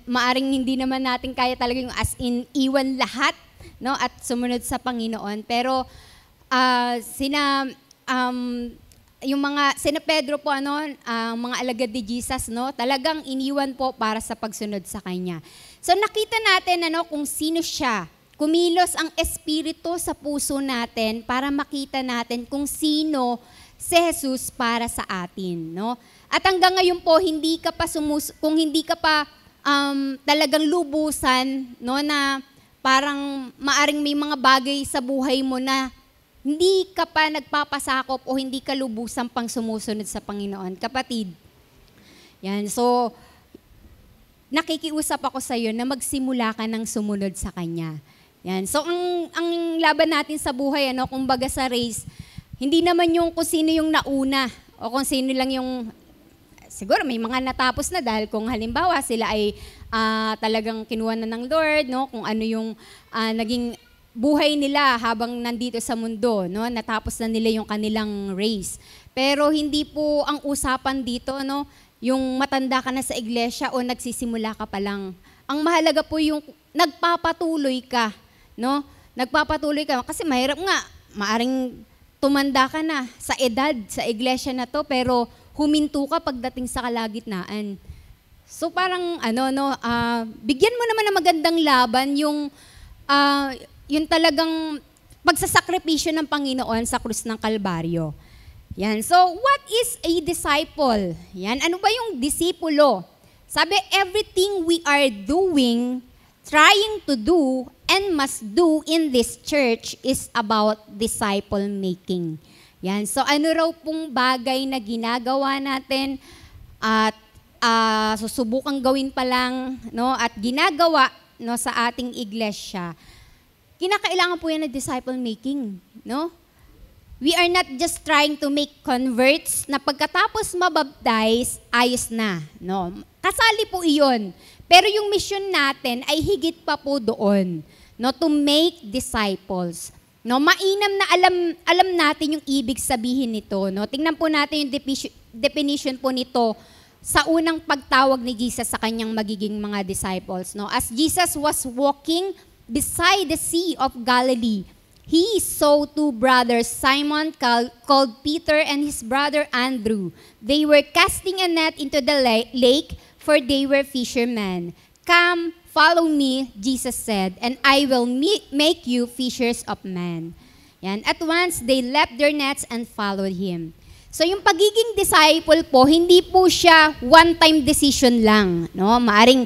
maaring hindi naman natin kaya talaga yung as in iwan lahat, no, at sumunod sa Panginoon. Pero sina Pedro po, mga alagad ni Jesus, no, talagang iniwan po para sa pagsunod sa kanya. So nakita natin kung sino siya. Kumilos ang Espiritu sa puso natin para makita natin kung sino si Jesus para sa atin, no? At hanggang ngayon po, kung hindi ka pa talagang lubusan, no, na parang maaring may mga bagay sa buhay mo na hindi ka pa nagpapasakop o hindi ka lubusang pang sumusunod sa Panginoon. Kapatid, yan, so nakikiusap ako sa iyo na magsimula ka ng sumunod sa Kanya. Yan, so ang laban natin sa buhay, kumbaga sa race, hindi naman yung kung sino yung nauna o kung sino lang yung, siguro may mga natapos na dahil kung halimbawa sila ay talagang kinuha na ng Lord, no? Kung ano yung naging buhay nila habang nandito sa mundo, no? Natapos na nila yung kanilang race. Pero hindi po ang usapan dito, no? Yung matanda ka na sa iglesia o nagsisimula ka pa lang. Ang mahalaga po yung nagpapatuloy ka, no? Nagpapatuloy ka kasi mahirap nga, maaring tumanda ka na sa edad, sa iglesia na to, pero huminto ka pagdating sa kalagitnaan. So parang bigyan mo naman ng magandang laban yung talagang pagsasakripisyo ng Panginoon sa krus ng Kalbaryo. Yan. So what is a disciple? Yan. Ano ba yung disipulo? Sabi, everything we are doing, trying to do, and must do in this church is about disciple making. Yan. So ano raw pong bagay na ginagawa natin at susubukang gawin pa lang, no, at ginagawa, no, sa ating iglesia. Kinakailangan po yan na disciple making, no? We are not just trying to make converts na pagkatapos mabaptize, ayos na, no? Kasali po iyon. Pero yung mission natin ay higit pa po doon, no, to make disciples. No, mainam na alam natin yung ibig sabihin nito, no. Tingnan po natin yung definition po nito sa unang pagtawag ni Jesus sa kanyang magiging mga disciples, no. As Jesus was walking beside the Sea of Galilee, he saw two brothers, Simon called Peter and his brother Andrew. They were casting a net into the lake, for they were fishermen. "Come, follow me," Jesus said, "and I will make you fishers of men." Yan. At once, they left their nets and followed him. So yung pagiging disciple po, hindi po siya one-time decision lang. No? Maaring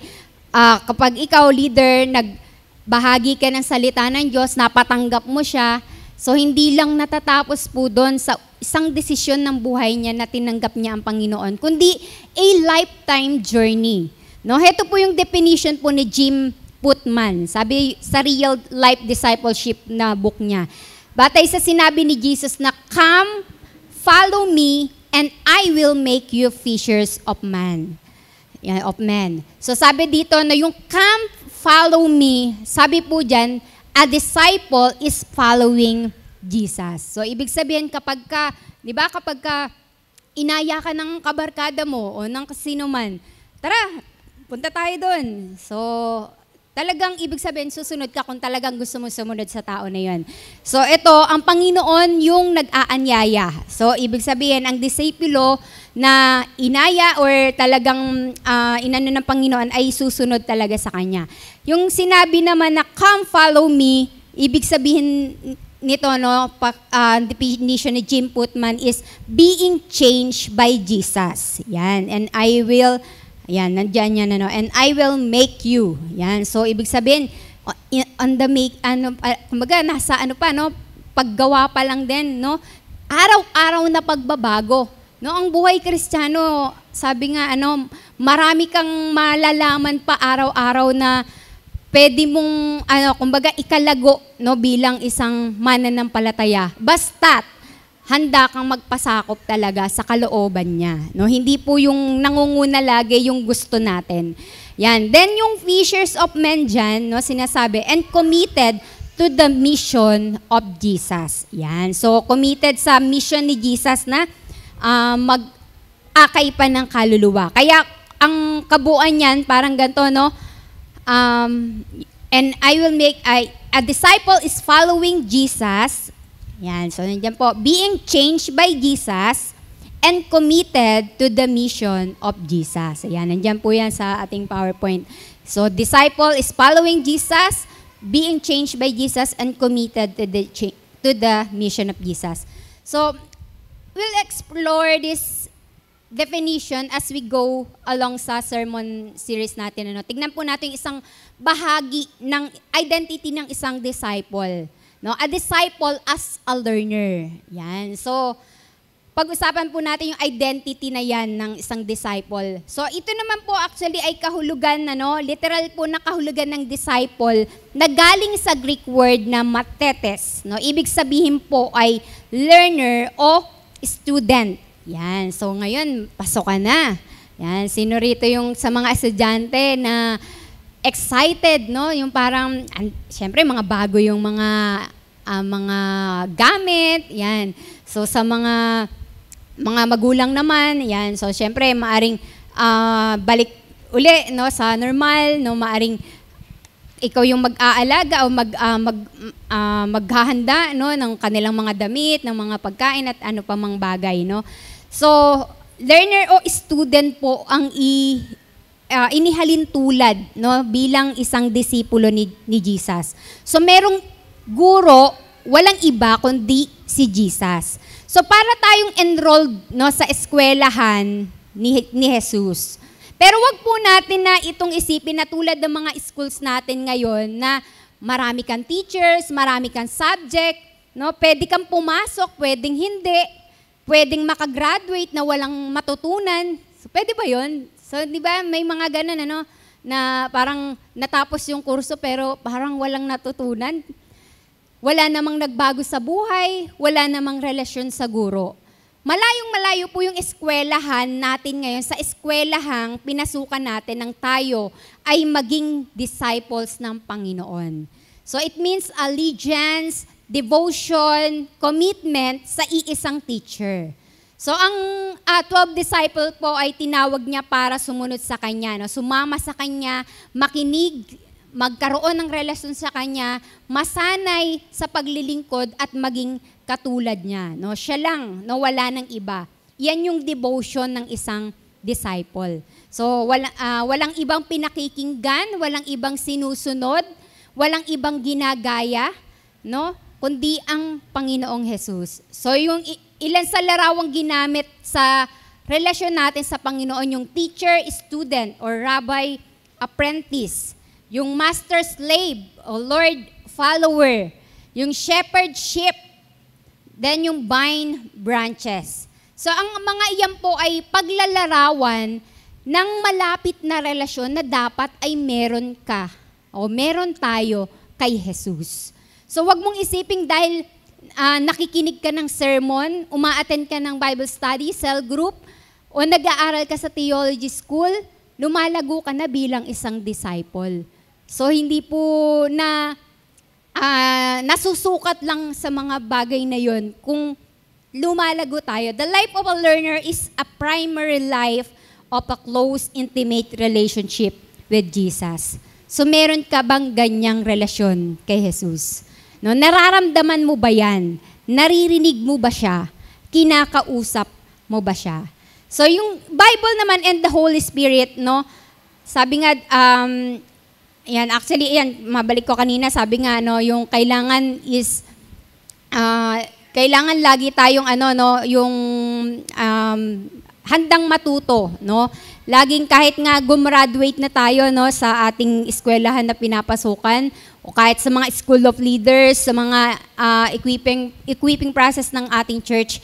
kapag ikaw, leader, nagbahagi ka ng salita ng Diyos, napatanggap mo siya, so hindi lang natatapos po doon sa isang desisyon ng buhay niya na tinanggap niya ang Panginoon, kundi a lifetime journey. No, heto po yung definition po ni Jim Putman. Sabi sa Real Life Discipleship na book niya. Batay sa sinabi ni Jesus na, "Come, follow me and I will make you fishers of man. Yan, of men. So sabi dito na yung come follow me, sabi po dyan, a disciple is following Jesus. So ibig sabihin kapag ka, di ba kapag ka inaya ka ng kabarkada mo o ng kasino man, tara, punta tayo doon. So talagang ibig sabihin, susunod ka kung talagang gusto mo sumunod sa tao na yon. So ito, ang Panginoon yung nag-aanyaya. So ibig sabihin, ang disipulo na inaya or talagang inano ng Panginoon ay susunod talaga sa Kanya. Yung sinabi naman na come follow me, ibig sabihin nito, no, definition ni Jim Putman is being changed by Jesus. Yan, and I will... Yan, nandiyan yan, ano, and I will make you. Yan, so ibig sabihin, on the make, kumbaga, nasa ano pa, no, paggawa pa lang din, no, araw-araw na pagbabago. No, ang buhay Kristiyano, sabi nga, ano, marami kang malalaman pa araw-araw na pwede mong, ano, kumbaga, ikalago, no, bilang isang mananampalataya. Basta't, handa kang magpasakop talaga sa kalooban niya. No? Hindi po yung nangunguna lagi yung gusto natin. Yan. Then yung fishers of men dyan, no, sinasabi, and committed to the mission of Jesus. Yan. So committed sa mission ni Jesus na mag-akay pa ng kaluluwa. Kaya ang kabuuan niyan, parang ganito, no? And I will make, a disciple is following Jesus. Yan, so nandiyan po, being changed by Jesus and committed to the mission of Jesus. Ayan, nandiyan po yan sa ating PowerPoint. So, disciple is following Jesus, being changed by Jesus, and committed to the mission of Jesus. So, we'll explore this definition as we go along sa sermon series natin. Ano. Tignan po natin isang bahagi ng identity ng isang disciple. No, a disciple as a learner. Yan. So, pag-usapan po natin yung identity na yan ng isang disciple. So, ito naman po actually ay kahulugan, ano, literal po na kahulugan ng disciple na galing sa Greek word na matetes. No? Ibig sabihin po ay learner o student. Yan. So, ngayon, pasok ka na. Yan. Sino rito yung sa mga estudyante na excited, no? Yung parang, siyempre, mga bago yung mga gamit, yan. So, sa mga magulang naman, yan. So, siyempre, maaring balik uli, no? Sa normal, no? Maaring ikaw yung mag-aalaga o maghahanda, no? Ng kanilang mga damit, ng mga pagkain at ano pa mang bagay, no? So, learner o student po ang inihalin tulad, no, bilang isang disipulo ni Jesus. So merong guro, walang iba kundi si Jesus. So para tayong enrolled, no, sa eskwelahan ni Jesus. Pero wag po natin na itong isipin na tulad ng mga schools natin ngayon na marami kang teachers, marami kang subject, no, pwede kang pumasok, pwedeng hindi, pwedeng makagraduate na walang matutunan. So pwede ba 'yon? So, di ba, may mga ganun, ano, na parang natapos yung kurso pero parang walang natutunan. Wala namang nagbago sa buhay, wala namang relasyon sa guro. Malayong-malayo po yung eskwelahan natin ngayon. Sa eskwelahang pinasukan natin ng tayo ay maging disciples ng Panginoon. So, it means allegiance, devotion, commitment sa iisang teacher. So, ang 12 disciple po ay tinawag niya para sumunod sa Kanya. No? Sumama sa Kanya, makinig, magkaroon ng relasyon sa Kanya, masanay sa paglilingkod at maging katulad niya. No? Siya lang, no? Wala ng iba. Yan yung devotion ng isang disciple. So, walang ibang pinakikinggan, walang ibang sinusunod, walang ibang ginagaya, no? Kundi ang Panginoong Jesus. So, yung ilan sa larawang ginamit sa relasyon natin sa Panginoon, yung teacher, student, or rabbi, apprentice, yung master slave, o Lord, follower, yung shepherd, sheep, then yung vine, branches. So ang mga iyan po ay paglalarawan ng malapit na relasyon na dapat ay meron ka o meron tayo kay Jesus. So wag mong isiping dahil nakikinig ka ng sermon, uma-attend ka ng Bible study, cell group, o nag-aaral ka sa theology school, lumalago ka na bilang isang disciple. So hindi po na nasusukat lang sa mga bagay na yon kung lumalago tayo. The life of a learner is a primary life of a close, intimate relationship with Jesus. So meron ka bang ganyang relasyon kay Jesus? No, nararamdaman mo ba yan? Naririnig mo ba siya? Kinakausap mo ba siya? So yung Bible naman and the Holy Spirit, no? Sabi nga, yan, actually, yan, mabalik ko kanina, sabi nga, no, yung kailangan is, kailangan lagi tayong, yung handang matuto, no? Laging kahit nga gumraduate na tayo, no, sa ating eskwelahan na pinapasukan, o kahit sa mga school of leaders, sa mga equipping process ng ating church,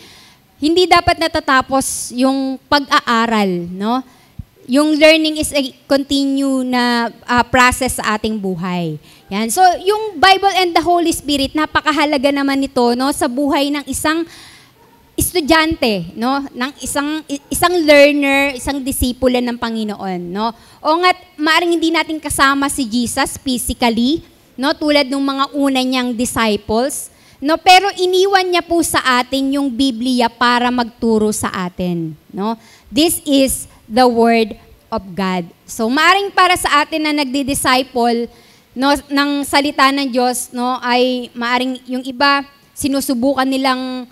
hindi dapat natatapos yung pag-aaral, no? Yung learning is a continue na process sa ating buhay. Yan. So, yung Bible and the Holy Spirit, napakahalaga naman nito, no, sa buhay ng isang estudyante, no, ng isang learner, isang disipulo ng Panginoon, no. O nga't maaring hindi natin kasama si Jesus physically, no, tulad ng mga una niyang disciples, no, pero iniwan niya po sa atin yung Biblia para magturo sa atin, no. This is the Word of God. So, maaring para sa atin na nagdi-disciple, no, ng salita ng Diyos, no, ay maaring yung iba sinusubukan nilang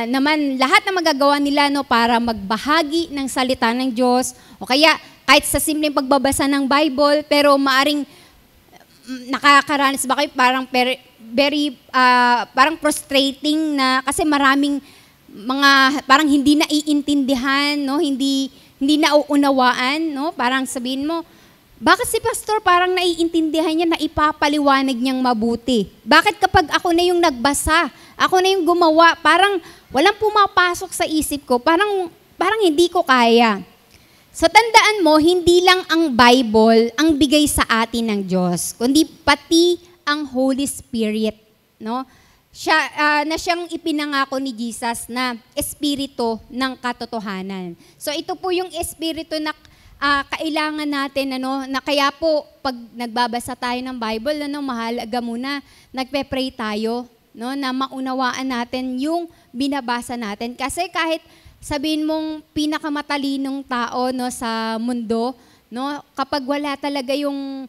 naman lahat na magagawa nila, no, para magbahagi ng salita ng Diyos, o kaya kahit sa simpleng pagbabasa ng Bible, pero maaring nakakaranas ba kayo parang parang frustrating na kasi maraming mga parang hindi naiintindihan, no, hindi nauunawaan, no, parang sabihin mo, bakit si pastor parang naiintindihan niya na ipapaliwanag niyang mabuti? Bakit kapag ako na yung nagbasa, ako na yung gumawa, parang walang pumapasok sa isip ko, parang hindi ko kaya. So tandaan mo, hindi lang ang Bible ang bigay sa atin ng Diyos, kundi pati ang Holy Spirit, no? Siyang ipinangako ni Jesus na espiritu ng katotohanan. So ito po yung espiritu na kailangan natin, na kaya po pag nagbabasa tayo ng Bible, mahalaga muna nagpe-pray tayo, no, na maunawaan natin yung binabasa natin. Kasi kahit sabihin mong pinakamatalinong tao, no, sa mundo, no, kapag wala talaga yung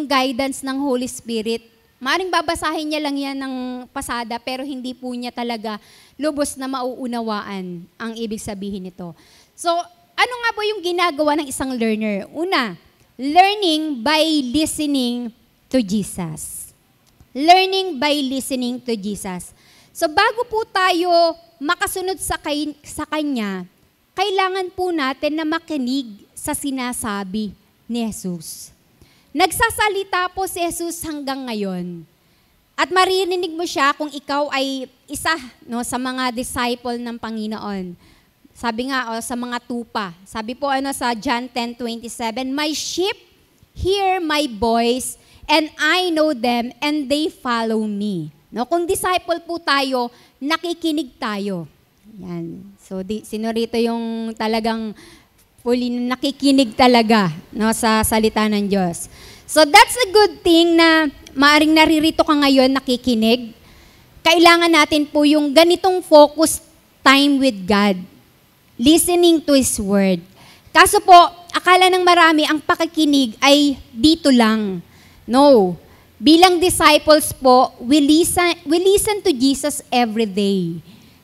guidance ng Holy Spirit, maaaring babasahin niya lang yan ng pasada, pero hindi po niya talaga lubos na mauunawaan ang ibig sabihin nito. So, ano nga po yung ginagawa ng isang learner? Una, learning by listening to Jesus. Learning by listening to Jesus. So, bago po tayo makasunod sa Kanya, kailangan po natin na makinig sa sinasabi ni Jesus. Nagsasalita po si Jesus hanggang ngayon. At maririnig mo siya kung ikaw ay isa, no, sa mga disciple ng Panginoon. Sabi nga, sa mga tupa. Sabi po sa John 10:27, "My sheep hear my voice, and I know them, and they follow me." No, kung disciple po tayo, nakikinig tayo. Yan. So, sino rito yung talagang fully nakikinig talaga, no, sa salita ng Diyos. So that's a good thing na maaring naririto ka ngayon, nakikinig. Kailangan natin po yung ganitong focused time with God. Listening to His Word. Kaso po, akala ng marami ang pakikinig ay dito lang. No. Bilang disciples po, we listen to Jesus every day.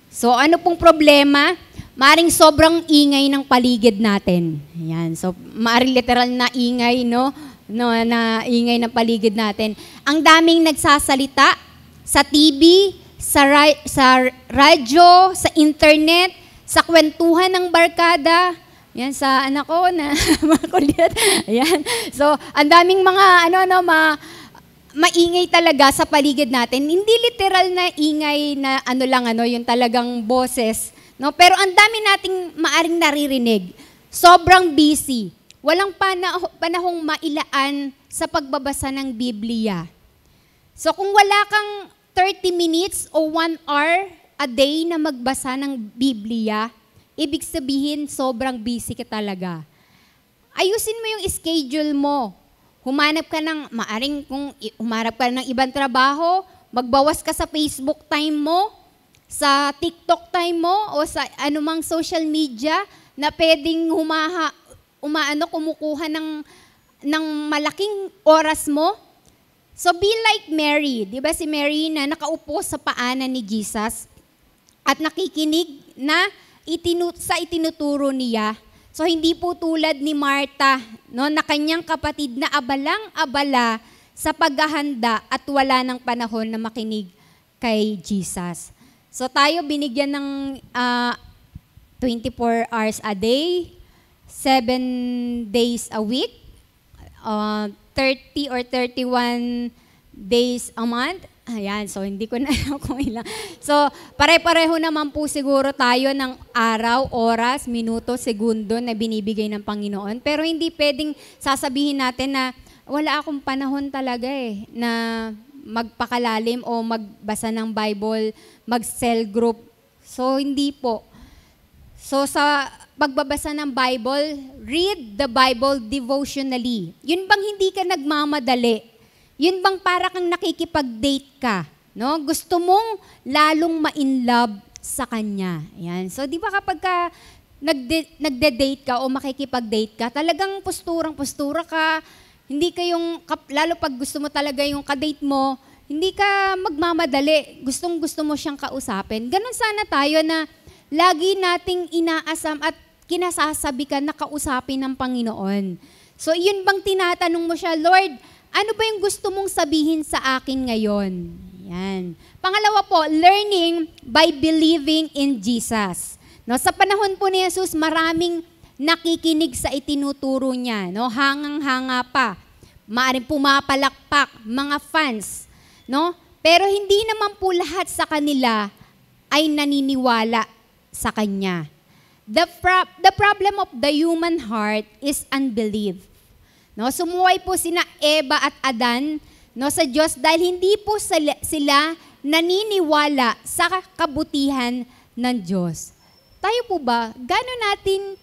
So ano pong problema? Maaring sobrang ingay ng paligid natin. Yan. So maaring literal na ingay, no, na ingay ng paligid natin. Ang daming nagsasalita sa TV, sa radyo, sa internet, sa kwentuhan ng barkada. Yan, sa anak ko na makulit. Yan. So ang daming mga maingay talaga sa paligid natin. Hindi literal na ingay na yung talagang boses. No? Pero ang dami nating maaring naririnig. Sobrang busy. Walang panahong mailaan sa pagbabasa ng Biblia. So kung wala kang 30 minutes o 1 hour a day na magbasa ng Biblia, ibig sabihin sobrang busy ka talaga. Ayusin mo yung schedule mo. Humanap ka ng, kung humanap ka ng ibang trabaho, magbawas ka sa Facebook time mo, sa TikTok time mo, o sa anumang social media na pwedeng kumukuha ng malaking oras mo. So be like Mary. Di ba si Mary na nakaupo sa paanan ni Jesus at nakikinig na sa itinuturo niya. So hindi po tulad ni Martha, no, na kanyang kapatid na abalang-abala sa paghahanda at wala ng panahon na makinig kay Jesus. So tayo binigyan ng 24 hours a day, 7 days a week, 30 or 31 days a month. Ayan, so hindi ko na alam kung ilang. So, pare-pareho naman po siguro tayo ng araw, oras, minuto, segundo na binibigay ng Panginoon. Pero hindi pwedeng sasabihin natin na wala akong panahon talaga na magpakalalim o magbasa ng Bible, mag-cell group. So, hindi po. So, sa pagbabasa ng Bible, read the Bible devotionally. Yun bang hindi ka nagmamadali? Yun bang para kang nakikipag-date ka? No? Gusto mong lalong ma-inlove sa Kanya. Yan. So, di ba kapag ka nagde-date ka o makikipag-date ka, talagang postura ka, hindi ka lalo pag gusto mo talaga yung kadate mo, hindi ka magmamadali. Gustong-gusto mo siyang kausapin. Ganon sana tayo na lagi nating inaasam at kinasasabikan na kausapin ng Panginoon. So, yun bang tinatanong mo siya, Lord, ano ba yung gusto mong sabihin sa akin ngayon? Yan. Pangalawa po, learning by believing in Jesus. No, sa panahon po ni Jesus, maraming nakikinig sa itinuturo niya. No, hangang-hanga pa. Maaring pumapalakpak, mga fans. No? Pero hindi naman po lahat sa kanila ay naniniwala sa Kanya. The problem of the human heart is unbelief. No, sumuway po sina Eva at Adan, no, sa Diyos dahil hindi po sila naniniwala sa kabutihan ng Diyos. Tayo po ba, gaano natin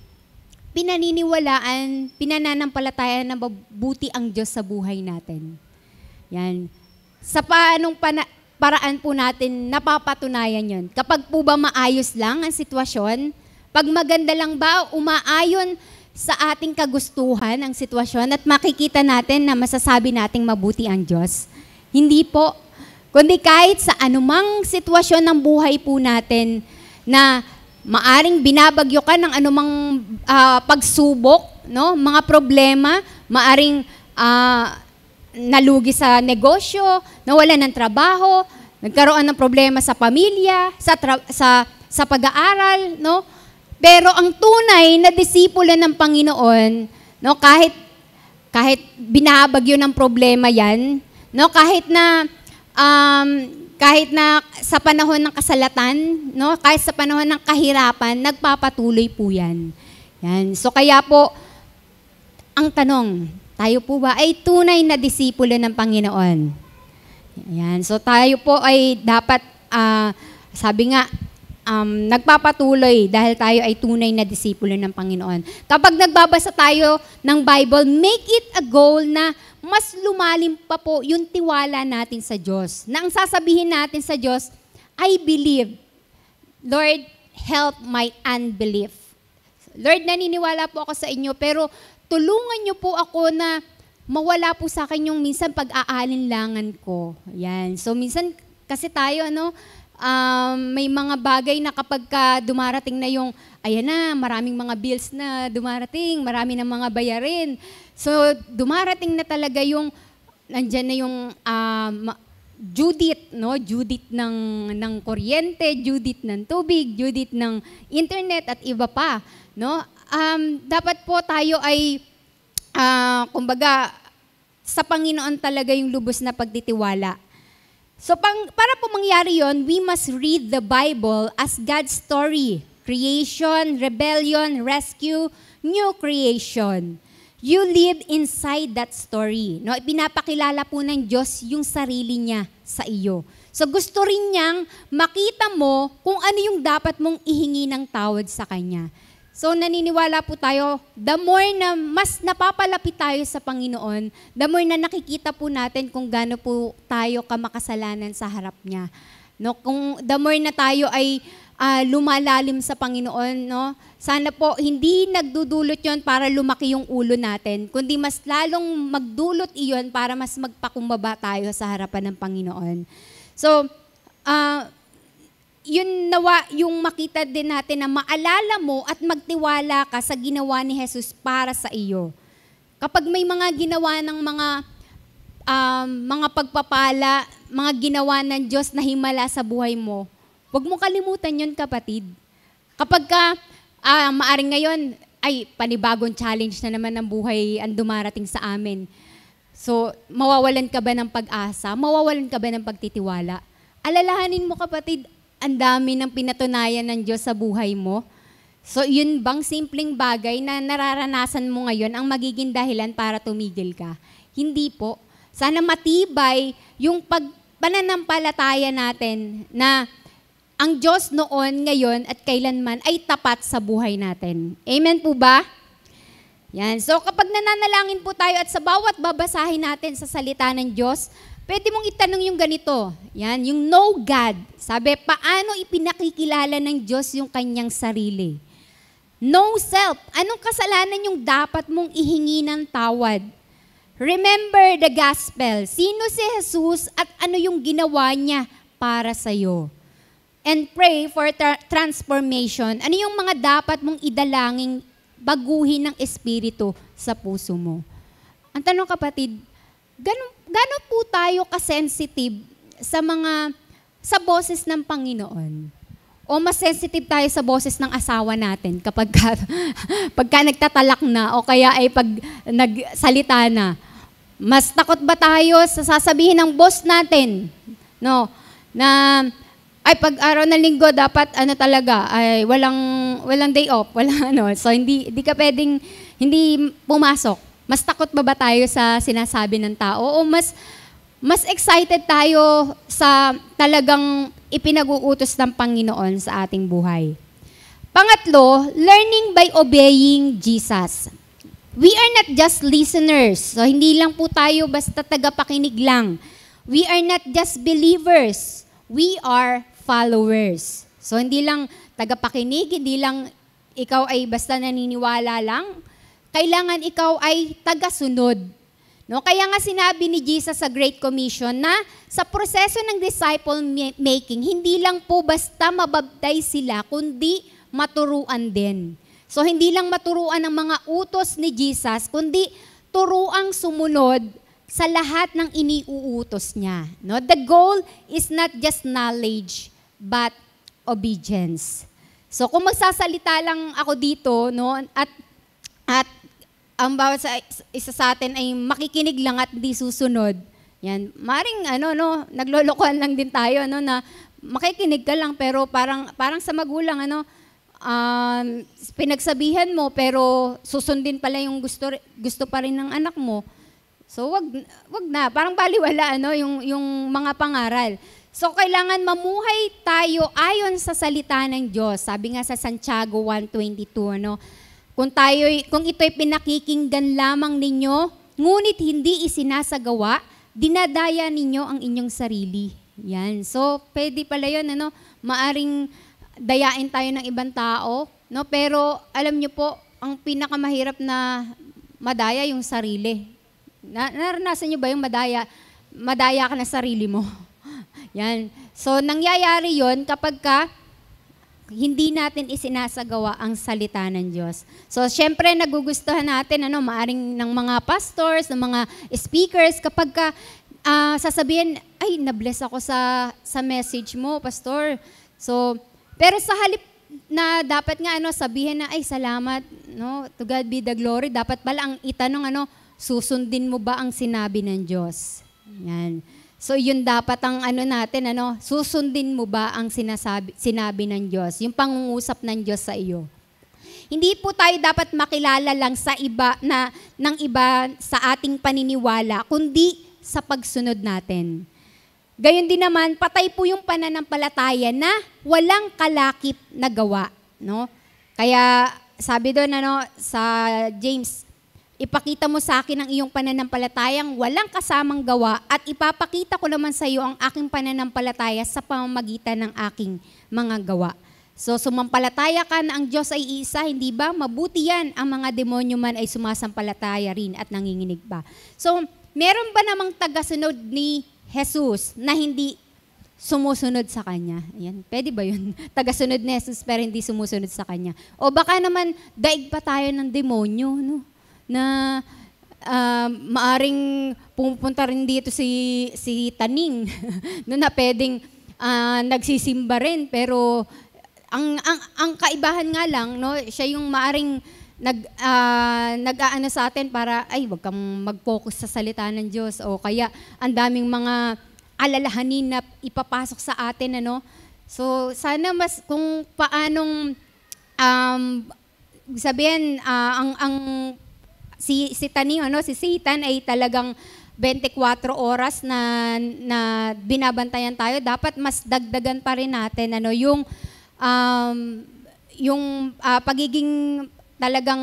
pinananampalatayaan na mabuti ang Diyos sa buhay natin? Yan. Sa paraan po natin napapatunayan yon. Kapag po ba maayos lang ang sitwasyon, pag maganda lang ba, umaayon sa ating kagustuhan ang sitwasyon at makikita natin na masasabi nating mabuti ang Diyos? Hindi po. Kundi kahit sa anumang sitwasyon ng buhay po natin na maaring binabagyo ka ng anumang pagsubok, no? Mga problema, maaring nalugi sa negosyo, nawala ng trabaho, nagkaroon ng problema sa pamilya, sa pag-aaral, no? Pero ang tunay na disipulo ng Panginoon, no, kahit binabagyo ng problema 'yan, no, kahit na sa panahon ng kasalatan, no, kahit sa panahon ng kahirapan, nagpapatuloy po 'yan. Yan. So kaya po ang tanong, tayo po ba ay tunay na disipulo ng Panginoon? Yan. So tayo po ay dapat sabi nga nagpapatuloy dahil tayo ay tunay na disipulo ng Panginoon. Kapag nagbabasa tayo ng Bible, make it a goal na mas lumalim pa po yung tiwala natin sa Diyos. Na ang sasabihin natin sa Diyos, I believe. Lord, help my unbelief. Lord, naniniwala po ako sa inyo, pero tulungan niyo po ako na mawala po sa akin yung minsan pag-aalinlangan ko. Yan. So minsan kasi tayo, may mga bagay na kapag dumarating na yung, ayan na, maraming mga bills na dumarating, marami na mga bayarin. So, dumarating na talaga yung, nandyan na yung due date, no? Due date ng kuryente, due date ng tubig, due date ng internet at iba pa, no? Dapat po tayo ay, kumbaga, sa Panginoon talaga yung lubos na pagtitiwala. So para po mangyari yon, we must read the Bible as God's story. Creation, rebellion, rescue, new creation. You live inside that story. No, ipinapakilala po ng Diyos yung sarili niya sa iyo. So gusto rin niyang makita mo kung ano yung dapat mong ihingi ng tawad sa Kanya. So naniniwala po tayo, the more na mas napapalapit tayo sa Panginoon, the more na nakikita po natin kung gaano po tayo kamakasalanan sa harap niya. No, kung the more na tayo ay lumalalim sa Panginoon, no? Sana po hindi nagdudulot 'yon para lumaki yung ulo natin, kundi mas lalong magdulot iyon para mas magpakumbaba tayo sa harapan ng Panginoon. So, yun nawa yung makita din natin na maalala mo at magtiwala ka sa ginawa ni Jesus para sa iyo. Kapag may mga ginawa ng mga pagpapala, mga ginawa ng Diyos na himala sa buhay mo, huwag mo kalimutan yun, kapatid. Kapag maaring ngayon, ay panibagong challenge na naman ng buhay ang dumarating sa amin. So, mawawalan ka ba ng pag-asa? Mawawalan ka ba ng pagtitiwala? Alalahanin mo, kapatid, ang dami ng pinatunayan ng Diyos sa buhay mo. So, yun bang simpleng bagay na nararanasan mo ngayon ang magiging dahilan para tumigil ka? Hindi po. Sana matibay yung pananampalataya natin na ang Diyos noon, ngayon, at kailanman ay tapat sa buhay natin. Amen po ba? Yan. So kapag nananalangin po tayo at sa bawat babasahin natin sa salita ng Diyos, pwede mong itanong yung ganito. Yan, yung know God. Sabi, paano ipinakikilala ng Diyos yung kanyang sarili? Know self. Anong kasalanan yung dapat mong ihingi ng tawad? Remember the gospel. Sino si Jesus at ano yung ginawa niya para sa'yo? And pray for transformation. Ano yung mga dapat mong idalangin, baguhin ng Espiritu sa puso mo? Ang tanong, kapatid, gano'n po tayo kasensitive sa boses ng Panginoon? O mas sensitive tayo sa boses ng asawa natin pagka nagtatalak na o kaya ay pag nagsalita na? Mas takot ba tayo sa sasabihin ng boss natin? No, na ay pag araw ng linggo dapat talaga ay walang day off, so hindi ka pwedeng hindi pumasok. Mas takot ba tayo sa sinasabi ng tao o mas excited tayo sa talagang ipinag-uutos ng Panginoon sa ating buhay? Pangatlo, learning by obeying Jesus. We are not just listeners. So hindi lang po tayo basta tagapakinig lang. We are not just believers. We are followers. So hindi lang tagapakinig, hindi lang ikaw ay basta naniniwala lang. Kailangan ikaw ay tagasunod. No? Kaya nga sinabi ni Jesus sa Great Commission na sa proseso ng disciple making, hindi lang po basta mabaptize sila, kundi maturuan din. So hindi lang maturuan ang mga utos ni Jesus, kundi turuang sumunod sa lahat ng iniuutos niya. No? The goal is not just knowledge, but obedience. So kung magsasalita lang ako dito, no, at ang bawat isa sa atin ay makikinig lang at hindi susunod, yan, maring naglolokohan lang din tayo, na makikinig ka lang pero parang sa magulang, pinagsabihan mo pero susundin pala yung gusto pa rin ng anak mo. So wag na, parang baliwala yung mga pangaral. So kailangan mamuhay tayo ayon sa salita ng Diyos. Sabi nga sa Santiago 1:22, kung ito'y pinakikinggan lamang ninyo, ngunit hindi isinasagawa, dinadaya ninyo ang inyong sarili. Yan. So pwede pala 'yon, maaring dayain tayo ng ibang tao, pero alam niyo po, ang pinakamahirap na madaya yung sarili. Naranasan niyo ba yung madaya ka na sarili mo? Yan. So, nangyayari yon kapag hindi natin isinasagawa ang salita ng Diyos. So, syempre, nagugustuhan natin, maaring ng mga pastors, ng mga speakers, kapag sasabihin, ay, nabless ako sa message mo, pastor. So, pero sa halip na dapat nga, sabihin na, ay, salamat, to God be the glory, dapat pala ang itanong, susundin mo ba ang sinabi ng Diyos? Yan. So, yun dapat ang natin, susundin mo ba ang sinabi ng Diyos? Yung pangungusap ng Diyos sa iyo. Hindi po tayo dapat makilala lang sa iba ng iba sa ating paniniwala, kundi sa pagsunod natin. gayon din naman, patay po yung pananampalataya na walang kalakip na gawa. No? Kaya sabi doon sa James, ipakita mo sa akin ang iyong pananampalatayang walang kasamang gawa at ipapakita ko naman sa iyo ang aking pananampalataya sa pamamagitan ng aking mga gawa. So, sumampalataya ka na ang Diyos ay iisa, hindi ba? Mabuti yan, ang mga demonyo man ay sumasampalataya rin at nanginginig pa. So, meron ba namang tagasunod ni Jesus na hindi sumusunod sa Kanya? Ayan, pwede ba yun? Tagasunod ni Jesus pero hindi sumusunod sa Kanya. O baka naman, daig pa tayo ng demonyo, no? Na maaring pumunta rin dito si Taning no, na pwedeng nagsisimba rin pero ang kaibahan nga lang no, siya yung maaring nag-aano sa atin para ay wag kang mag-focus sa salita ng Diyos o kaya ang daming mga alalahanin na ipapasok sa atin ano. So sana mas kung paanong sabihin si Taning si Satan ay talagang 24 oras na binabantayan tayo, dapat mas dagdagan pa rin natin yung pagiging talagang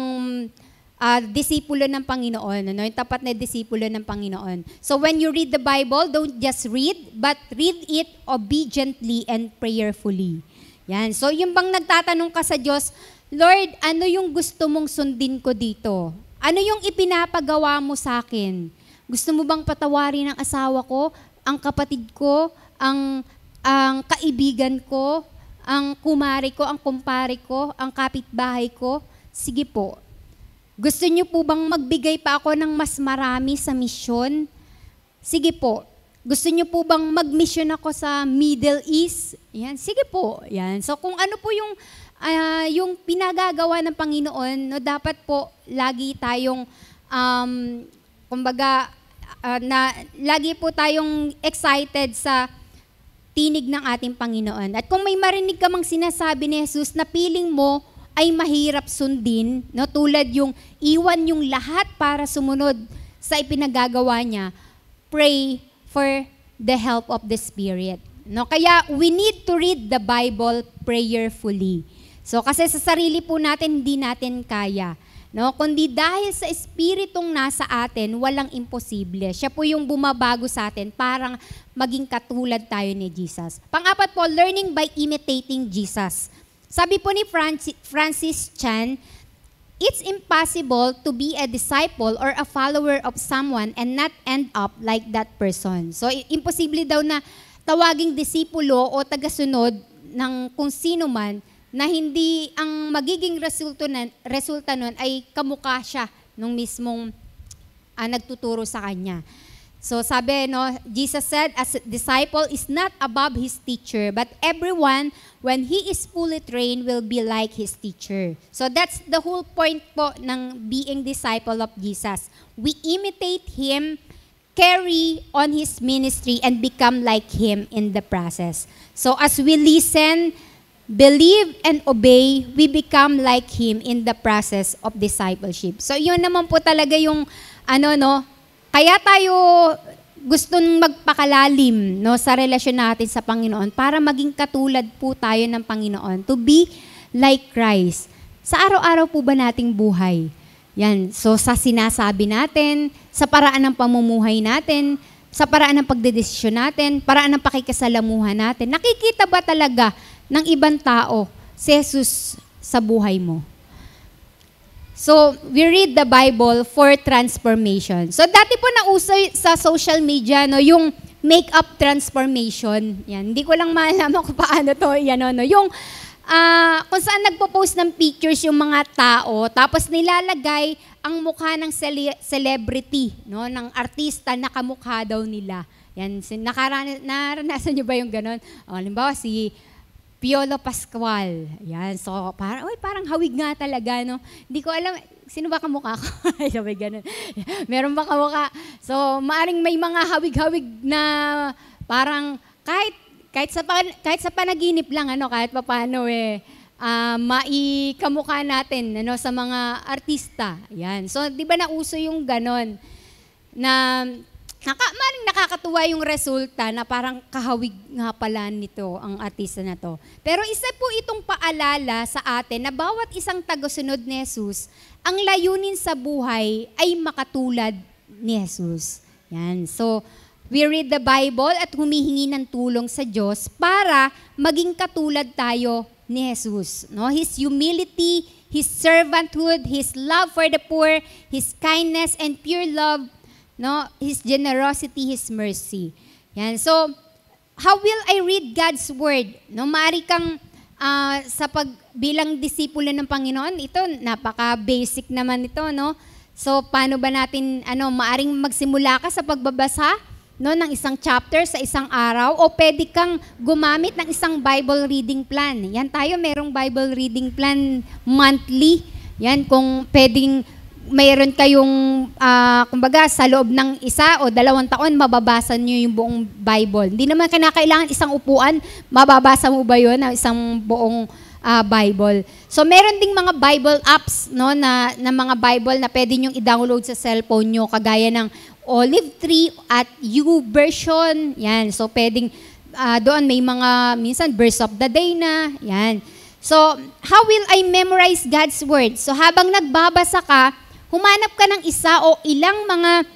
disipulo ng Panginoon, yung tapat na disipulo ng Panginoon. So when you read the Bible, don't just read, but read it obediently and prayerfully. Yan. So yung bang nagtatanong ka sa Diyos, Lord, ano yung gusto mong sundin ko dito? Ano yung ipinapagawa mo sa akin? Gusto mo bang patawarin ang asawa ko, ang kapatid ko, ang kaibigan ko, ang kumari ko, ang kumpare ko, ang kapitbahay ko? Sige po. Gusto niyo po bang magbigay pa ako ng mas marami sa misyon? Sige po. Gusto niyo po bang mag-mission ako sa Middle East? Yan, sige po. Yan. So kung ano po yung pinagagawa ng Panginoon, no, dapat po lagi tayong lagi po tayong excited sa tinig ng ating Panginoon. At kung may marinig ka mang sinasabi ni Jesus na piling mo ay mahirap sundin, no, tulad yung iwan yung lahat para sumunod sa ipinagagawa niya, pray for the help of the Spirit. No, kaya we need to read the Bible prayerfully. So kasi sa sarili po natin, hindi natin kaya. No? Kundi dahil sa Espiritong nasa atin, walang imposible. Siya po yung bumabago sa atin parang maging katulad tayo ni Jesus. Pang-apat po, learning by imitating Jesus. Sabi po ni Francis Chan, it's impossible to be a disciple or a follower of someone and not end up like that person. So imposible daw na tawaging disipulo o tagasunod ng kung sino man na hindi ang magiging resulta nun ay kamukha siya nung mismong nagtuturo sa kanya. So sabi, no, Jesus said, as a disciple is not above his teacher, but everyone, when he is fully trained, will be like his teacher. So that's the whole point po ng being disciple of Jesus. We imitate him, carry on his ministry, and become like him in the process. So as we listen, believe and obey, we become like him in the process of discipleship. So yun naman po talaga yung kaya tayo gustong magpakalalim sa relasyon natin sa Panginoon para maging katulad po tayo ng Panginoon, to be like Christ. Sa araw-araw po ba nating buhay? Yan. So sa sinasabi natin, sa paraan ng pamumuhay natin, sa paraan ng pagdedesisyon natin, paraan ng pakikisalamuhan natin, nakikita ba talaga ng ibang tao si Jesus sa buhay mo? So, we read the Bible for transformation. So, dati po nauso sa social media, yung make-up transformation. Yan. Hindi ko lang malaman kung paano to. Yan, yung kung saan nagpo-post ng pictures yung mga tao, tapos nilalagay ang mukha ng celebrity, ng artista na kamukha daw nila. Yan. Naranasan niyo ba yung ganon? Halimbawa, si Piolo Pascual. Yan. So, parang hawig nga talaga, no? Hindi ko alam, sino ba kamukha ko? Sabi ganun. Meron ba kamukha? So, maaring may mga hawig-hawig na parang kahit sa panaginip lang, kahit papaano maikamukha natin sa mga artista. Yan. So, di ba nauso yung ganon na maring nakakatuwa yung resulta na parang kahawig nga pala nito ang artista na to. Pero isa po itong paalala sa atin na bawat isang tagasunod ni Jesus, ang layunin sa buhay ay makatulad ni Jesus. Yan. So, we read the Bible at humihingi ng tulong sa Diyos para maging katulad tayo ni Jesus. No? His humility, His servanthood, His love for the poor, His kindness and pure love, no, His generosity, His mercy. Yan. So, how will I read God's word? No, maaari kang bilang disipulo ng Panginoon, ito napaka-basic naman ito, no? So, paano ba natin maaring magsimula ka sa pagbabasa, no, ng isang chapter sa isang araw, o pwede kang gumamit ng isang Bible reading plan. Yan tayo, merong Bible reading plan monthly. Yan, kung pwedeng mayroon kayong, kumbaga, sa loob ng 1 o 2 taon, mababasa nyo yung buong Bible. Hindi naman kinakailangan isang upuan, mababasa mo ba yun, isang buong Bible. So, meron ding mga Bible apps, no, na mga Bible na pwede nyong i-download sa cellphone nyo, kagaya ng Olive Tree at YouVersion. Yan. So, pwedeng, doon may mga, minsan, verse of the day na. Yan. So, how will I memorize God's word? So, habang nagbabasa ka, humanap ka ng isa o ilang mga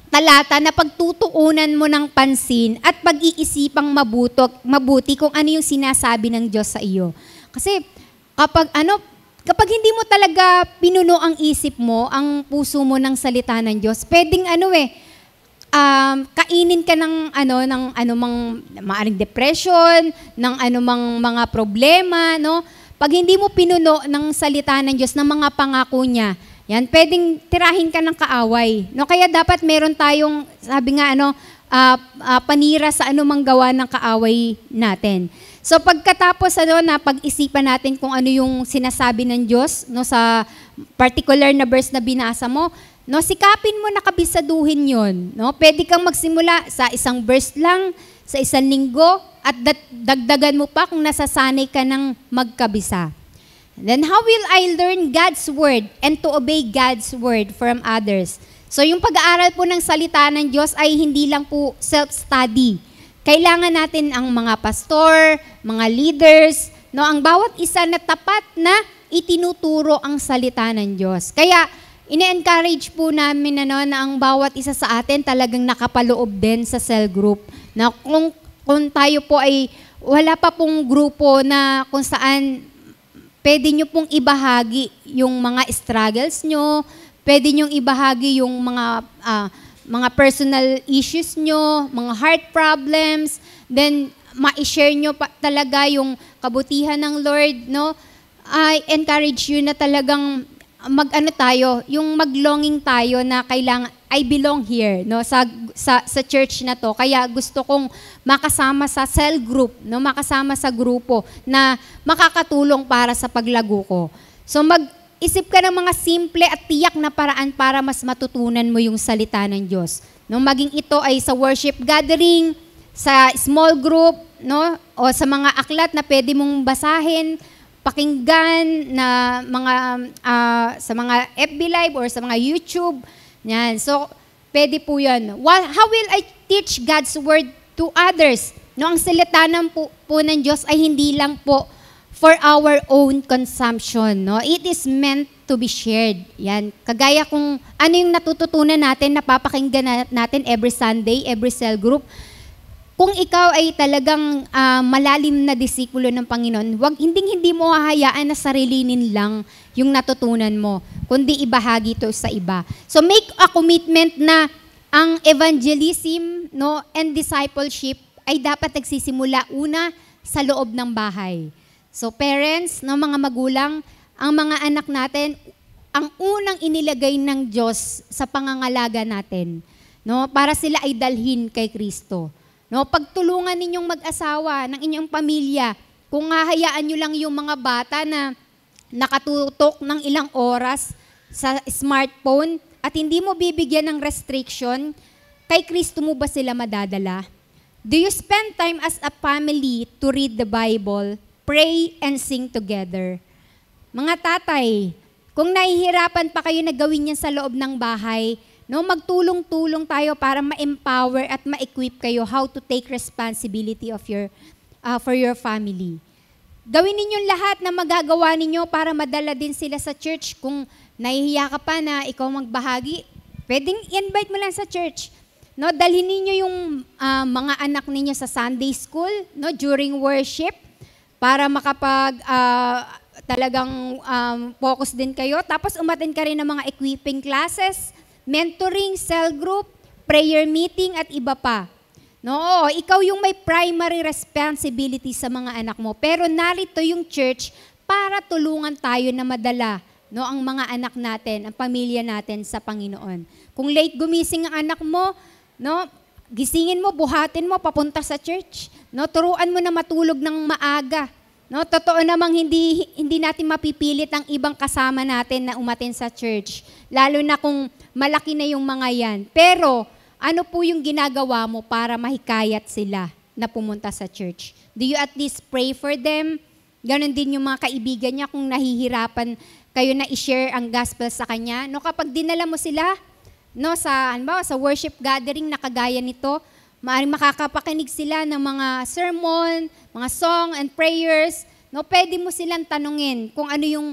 talata na pagtutuunan mo ng pansin at pag-iisipang mabuti kung ano yung sinasabi ng Diyos sa iyo. Kasi kapag hindi mo talaga pinuno ang isip mo, ang puso mo ng salita ng Diyos, pwedeng kainin ka ng anumang maaring depression, ng anumang mga problema, no? Pag hindi mo pinuno ng salita ng Diyos, ng mga pangako niya, yan, pwedeng tirahin ka ng kaaway. No? Kaya dapat meron tayong, sabi nga, panira sa anumang gawa ng kaaway natin. So pagkatapos na pag-isipan natin kung ano yung sinasabi ng Diyos, no, sa particular na verse na binasa mo, no, sikapin mo na kabisaduhin yon. No? Pwede kang magsimula sa isang verse lang, sa isang linggo, at dagdagan mo pa kung nasasanay ka ng magkabisa. Then how will I learn God's word and to obey God's word from others? So yung pag-aaral po ng salita ng Diyos ay hindi lang po self-study. Kailangan natin ang mga pastor, mga leaders, no, ang bawat isa na tapat na itinuturo ang salita ng Diyos. Kaya ine-encourage po namin na ang bawat isa sa atin talagang nakapaloob din sa cell group. Na kung tayo po ay wala pa pong grupo na kung saan pwede nyo pong ibahagi yung mga struggles nyo, pwede nyo ibahagi yung mga personal issues nyo, mga heart problems, then ma-share nyo pa talaga yung kabutihan ng Lord, no? I encourage you na talagang yung maglonging tayo na kailangan, I belong here, no, sa church na to. Kaya gusto kong makasama sa cell group, no, makasama sa grupo na makakatulong para sa paglago ko. So mag-isip ka ng mga simple at tiyak na paraan para mas matutunan mo yung salita ng Diyos. No, maging ito ay sa worship gathering, sa small group, no, o sa mga aklat na pwede mong basahin, pakinggan na sa mga FB Live or sa mga YouTube. Yan. So, pwede po yan. How will I teach God's word to others? No, ang salita po ng Diyos ay hindi lang po for our own consumption. No? It is meant to be shared. Yan. Kagaya kung ano yung natututunan natin, napapakinggan natin every Sunday, every cell group. Kung ikaw ay talagang malalim na disipulo ng Panginoon, hindi mo hahayaan na sarilinin lang yung natutunan mo, kundi ibahagi ito sa iba. So make a commitment na ang evangelism, no, and discipleship ay dapat nagsisimula una sa loob ng bahay. So parents, no, mga magulang, ang mga anak natin, ang unang inilagay ng Diyos sa pangangalaga natin, no, para sila ay dalhin kay Kristo. No, pagtulungan ninyong mag-asawa ng inyong pamilya, kung hahayaan nyo lang yung mga bata na nakatutok ng ilang oras sa smartphone at hindi mo bibigyan ng restriction, kay Kristo mo ba sila madadala? Do you spend time as a family to read the Bible, pray, and sing together? Mga tatay, kung nahihirapan pa kayo na gawin yan sa loob ng bahay, No, magtulong-tulong tayo para ma-empower at ma-equip kayo how to take responsibility of your for your family. Gawin ninyong lahat na magagawa ninyo para madala din sila sa church. Kung nahihiya ka pa na ikaw magbahagi, pwedeng invite mo lang sa church. No, dalhin ninyo yung mga anak ninyo sa Sunday school, no, during worship para makapag talagang focus din kayo. Tapos umattend ka rin ng mga equipping classes, mentoring, cell group, prayer meeting at iba pa. No, ikaw yung may primary responsibility sa mga anak mo. Pero narito yung church para tulungan tayo na madala, no, ang mga anak natin, ang pamilya natin sa Panginoon. Kung late gumising ang anak mo, no, gisingin mo, buhatin mo papunta sa church. No, turuan mo na matulog ng maaga. No, totoo namang hindi natin mapipilit ang ibang kasama natin na umattend sa church. Lalo na kung malaki na yung mga yan. Pero ano po yung ginagawa mo para mahikayat sila na pumunta sa church? Do you at least pray for them? Ganon din yung mga kaibigan niya kung nahihirapan kayo na i-share ang gospel sa kanya. No, kapag dinala mo sila, no, sa worship gathering na kagaya nito, maaaring makakapakinig sila ng mga sermon, mga song and prayers. No, pwede mo silang tanungin kung ano yung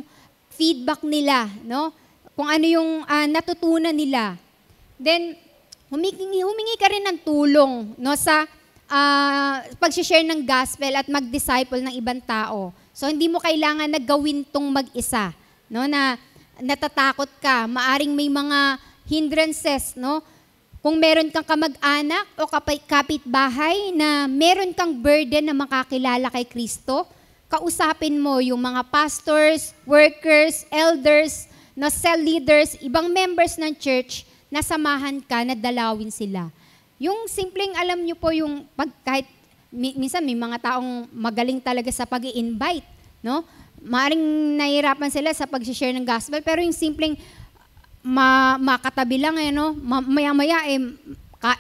feedback nila, no? Kung ano yung natutunan nila. Then humingi ka rin ng tulong, no, sa pag-share ng gospel at mag-disciple ng ibang tao. So hindi mo kailangan na gawin tong mag-isa, no, na natatakot ka, maaring may mga hindrances, no? Kung meron kang kamag-anak o kapitbahay na meron kang burden na makakilala kay Kristo, kausapin mo yung mga pastors, workers, elders, no, cell leaders, ibang members ng church na samahan ka, na dalawin sila. Yung simpleng alam nyo po yung kahit minsan may mga taong magaling talaga sa pag-i-invite, no? Maaring nahihirapan sila sa pag-share ng gospel, pero yung simpleng makatabi lang, no? Maya-maya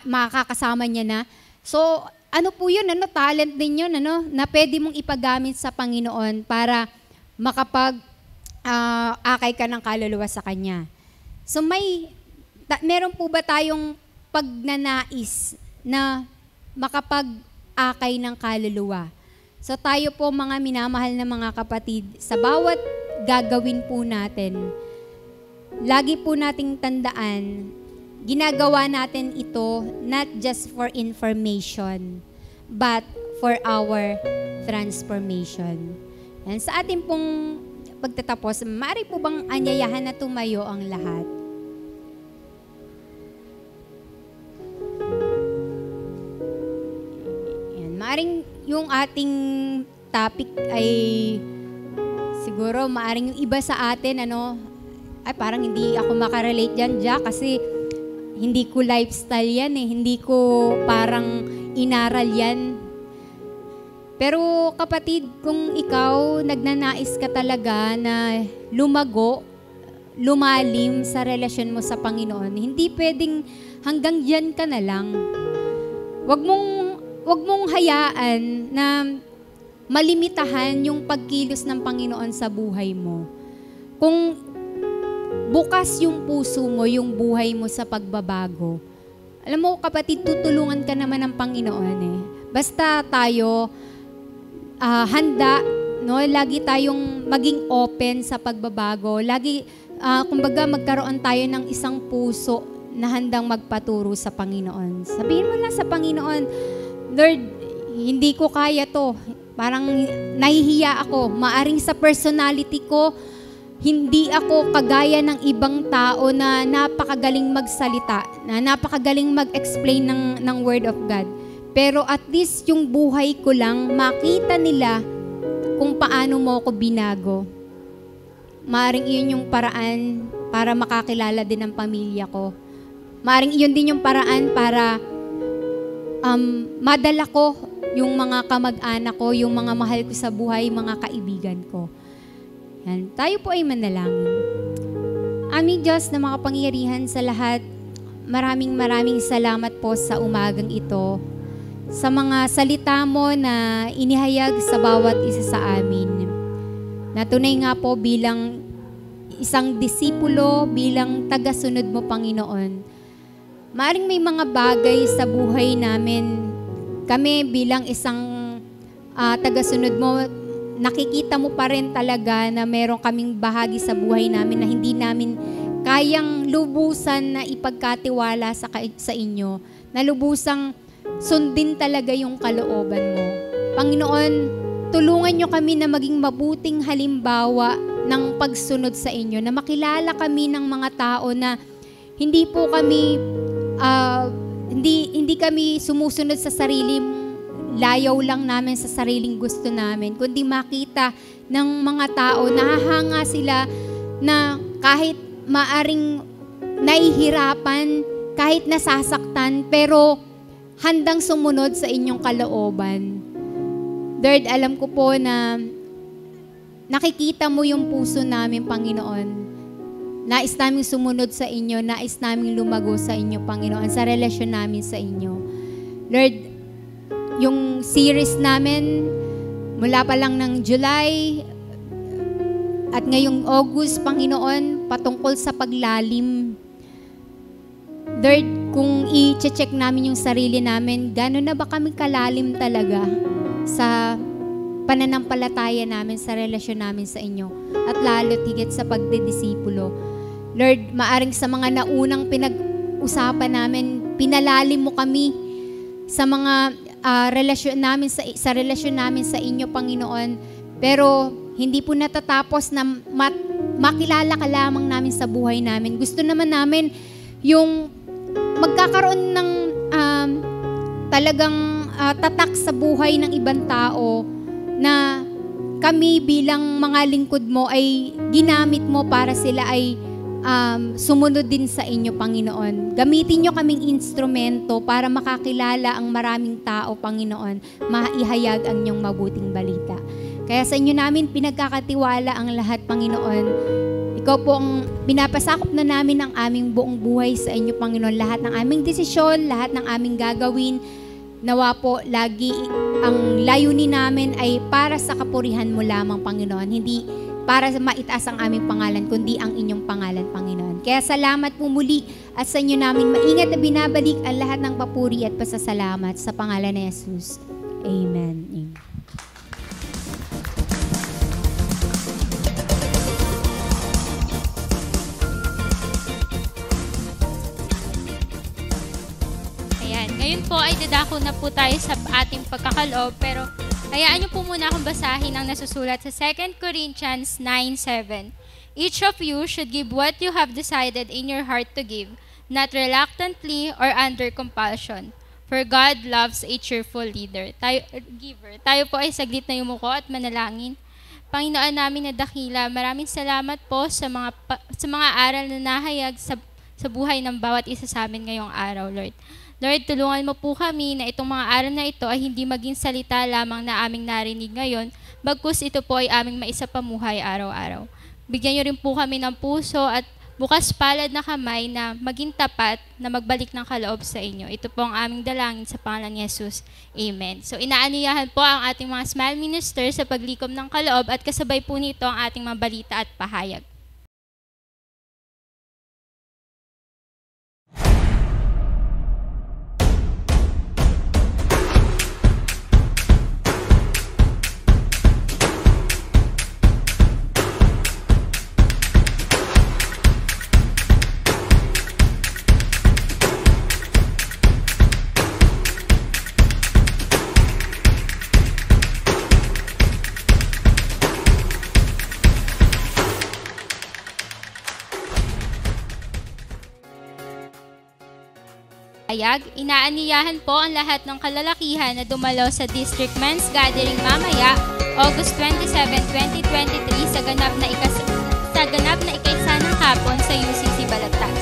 makakasama niya na. So, ano po yun, ano, talent din yun, ano, na pwede mong ipagamit sa Panginoon para akay ka ng kaluluwa sa Kanya. So, meron po ba tayong pagnanais na makapag-akay ng kaluluwa? So tayo po mga minamahal na mga kapatid, sa bawat gagawin po natin, lagi po nating tandaan, ginagawa natin ito not just for information, but for our transformation. And sa ating pong pagtatapos, maaari po bang anyayahan na tumayo ang lahat? Maaring yung ating topic ay siguro maaring yung iba sa atin, ano, ay parang hindi ako makarelate dyan, Jack, kasi hindi ko lifestyle yan eh, hindi ko parang inaral yan. Pero kapatid, kung ikaw nagnanais ka talaga na lumalim sa relasyon mo sa Panginoon, hindi pwedeng hanggang dyan ka na lang. Huwag mong hayaan na malimitahan yung pagkilos ng Panginoon sa buhay mo. Kung bukas yung puso mo, yung buhay mo sa pagbabago, alam mo kapatid, tutulungan ka naman ng Panginoon eh. Basta tayo handa, no? Lagi tayong maging open sa pagbabago. Lagi, kumbaga magkaroon tayo ng isang puso na handang magpaturo sa Panginoon. Sabihin mo lang sa Panginoon, Lord, hindi ko kaya to. Parang nahihiya ako. Maaring sa personality ko, hindi ako kagaya ng ibang tao na napakagaling magsalita, na napakagaling mag-explain ng Word of God. Pero at least yung buhay ko lang, makita nila kung paano mo ako binago. Maaring iyon yung paraan para makakilala din ng pamilya ko. Maaring iyon din yung paraan para madala ko yung mga kamag-anak ko, yung mga mahal ko sa buhay, mga kaibigan ko. Yan. Tayo po ay manalangin. Aming Diyos na makapangyarihan sa lahat, maraming salamat po sa umagang ito, sa mga salita mo na inihayag sa bawat isa sa amin. Na tunay nga po bilang isang disipulo, bilang tagasunod mo, Panginoon, maaring may mga bagay sa buhay namin, kami bilang isang tagasunod mo, nakikita mo pa rin talaga na meron kaming bahagi sa buhay namin na hindi namin kayang lubusan na ipagkatiwala sa inyo, na lubusang sundin talaga yung kalooban mo. Panginoon, tulungan nyo kami na maging mabuting halimbawa ng pagsunod sa inyo, na makilala kami ng mga tao na hindi po kami hindi kami sumusunod sa sarili, layaw lang namin sa sariling gusto namin, kundi makita ng mga tao, nahahanga sila na kahit maaring nahihirapan, kahit nasasaktan, pero handang sumunod sa inyong kalooban. Lord, alam ko po na nakikita mo yung puso namin, Panginoon. Nais namin sumunod sa inyo, nais namin lumago sa inyo, Panginoon, sa relasyon namin sa inyo. Lord, yung series namin, mula pa lang ng July at ngayong August, Panginoon, patungkol sa paglalim. Lord, kung i-check namin yung sarili namin, gano'n na ba kami kalalim talaga sa pananampalataya namin, sa relasyon namin sa inyo, at lalo't higit sa pagdidisipulo. Lord, maaring sa mga naunang pinag-usapan namin, pinalalim mo kami sa mga relasyon namin sa relasyon namin sa inyo, Panginoon. Pero hindi po natatapos na makilala ka lamang namin sa buhay namin. Gusto naman namin yung magkakaroon ng talagang tatak sa buhay ng ibang tao, na kami bilang mga lingkod mo ay ginamit mo para sila ay sumunod din sa inyo, Panginoon. Gamitin nyo kaming instrumento para makakilala ang maraming tao, Panginoon, maihayag ang inyong mabuting balita. Kaya sa inyo namin pinagkakatiwala ang lahat, Panginoon. Ikaw po ang pinapasakop na namin ang aming buong buhay sa inyo, Panginoon. Lahat ng aming desisyon, lahat ng aming gagawin, nawa po lagi ang layunin namin ay para sa kapurihan mo lamang, Panginoon. Hindi para maitaas ang aming pangalan, kundi ang inyong pangalan, Panginoon. Kaya salamat po muli, at sa inyo namin maingat na binabalik ang lahat ng papuri at pasasalamat sa pangalan ni Jesus. Amen. Amen. Ngayon po ay dadako na po tayo sa ating pagkakaloob, pero hayaan niyo po muna akong basahin ang nasusulat sa 2 Corinthians 9:7. Each of you should give what you have decided in your heart to give, not reluctantly or under compulsion. For God loves a cheerful giver. Tayo po ay saglit na yumuko at manalangin. Panginoon namin na dakila, maraming salamat po sa mga aral na nahayag sa buhay ng bawat isa sa amin ngayong araw, Lord. Lord, tulungan mo po kami na itong mga aral na ito ay hindi maging salita lamang na aming narinig ngayon, bagkus ito po ay aming maisapamuhay araw-araw. Bigyan niyo rin po kami ng puso at bukas palad na kamay na maging tapat na magbalik ng kaloob sa inyo. Ito po ang aming dalangin sa pangalan ni Jesus. Amen. So inaaniyahan po ang ating mga smile minister sa paglikom ng kaloob, at kasabay po nito ang ating mga balita at pahayag. Inaaniyahan po ang lahat ng kalalakihan na dumalo sa District Men's Gathering mamaya, August 27, 2023 sa ganap na ikaisa ng hapon sa UCC Balagtas.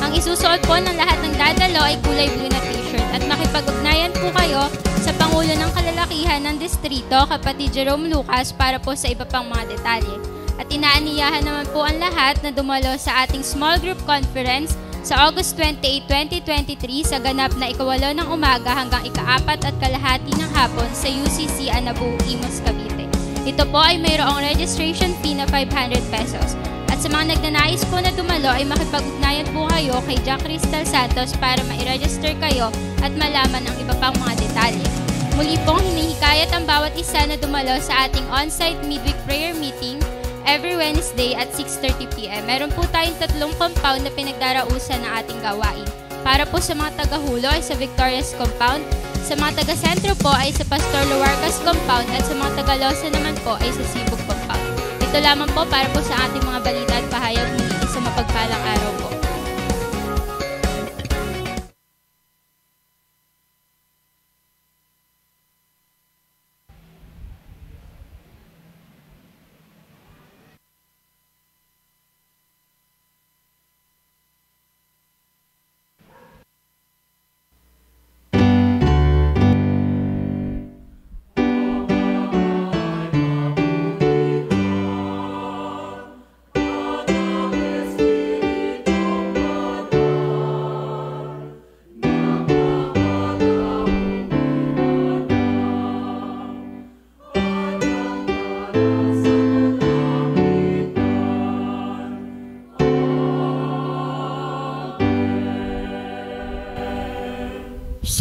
Ang isusuot po ng lahat ng dadalo ay kulay blue na t-shirt, at makipag-ugnayan po kayo sa Pangulo ng Kalalakihan ng Distrito, Kapatid Jerome Lucas, para po sa iba pang mga detalye. At inaaniyahan naman po ang lahat na dumalo sa ating small group conference sa August 28, 2023 sa ganap na ika-8 ng umaga hanggang ika-4 at kalahati ng hapon sa UCC Anabu, Imus, Cavite. Ito po ay mayroong registration fee na 500 pesos. At Sa mga nagnanais po na dumalo ay makipag-ugnayan po kayo kay Jack Crystal Santos para ma-register kayo at malaman ang iba pang mga detalye. Muli pong hinihikayat ang bawat isa na dumalo sa ating on-site midweek prayer meeting every Wednesday at 6:30 p.m. Meron po tayong 3 compound na pinagdarausan ng ating gawain. Para po sa mga taga-Hulo ay sa Victorias Compound, sa mga taga-Sentro po ay sa Pastor Luarcas Compound at sa mga taga-Losa naman po ay sa Sibug Compound. Ito lamang po para po sa ating mga balita at pahayag, muli sa mapagpalang araw po.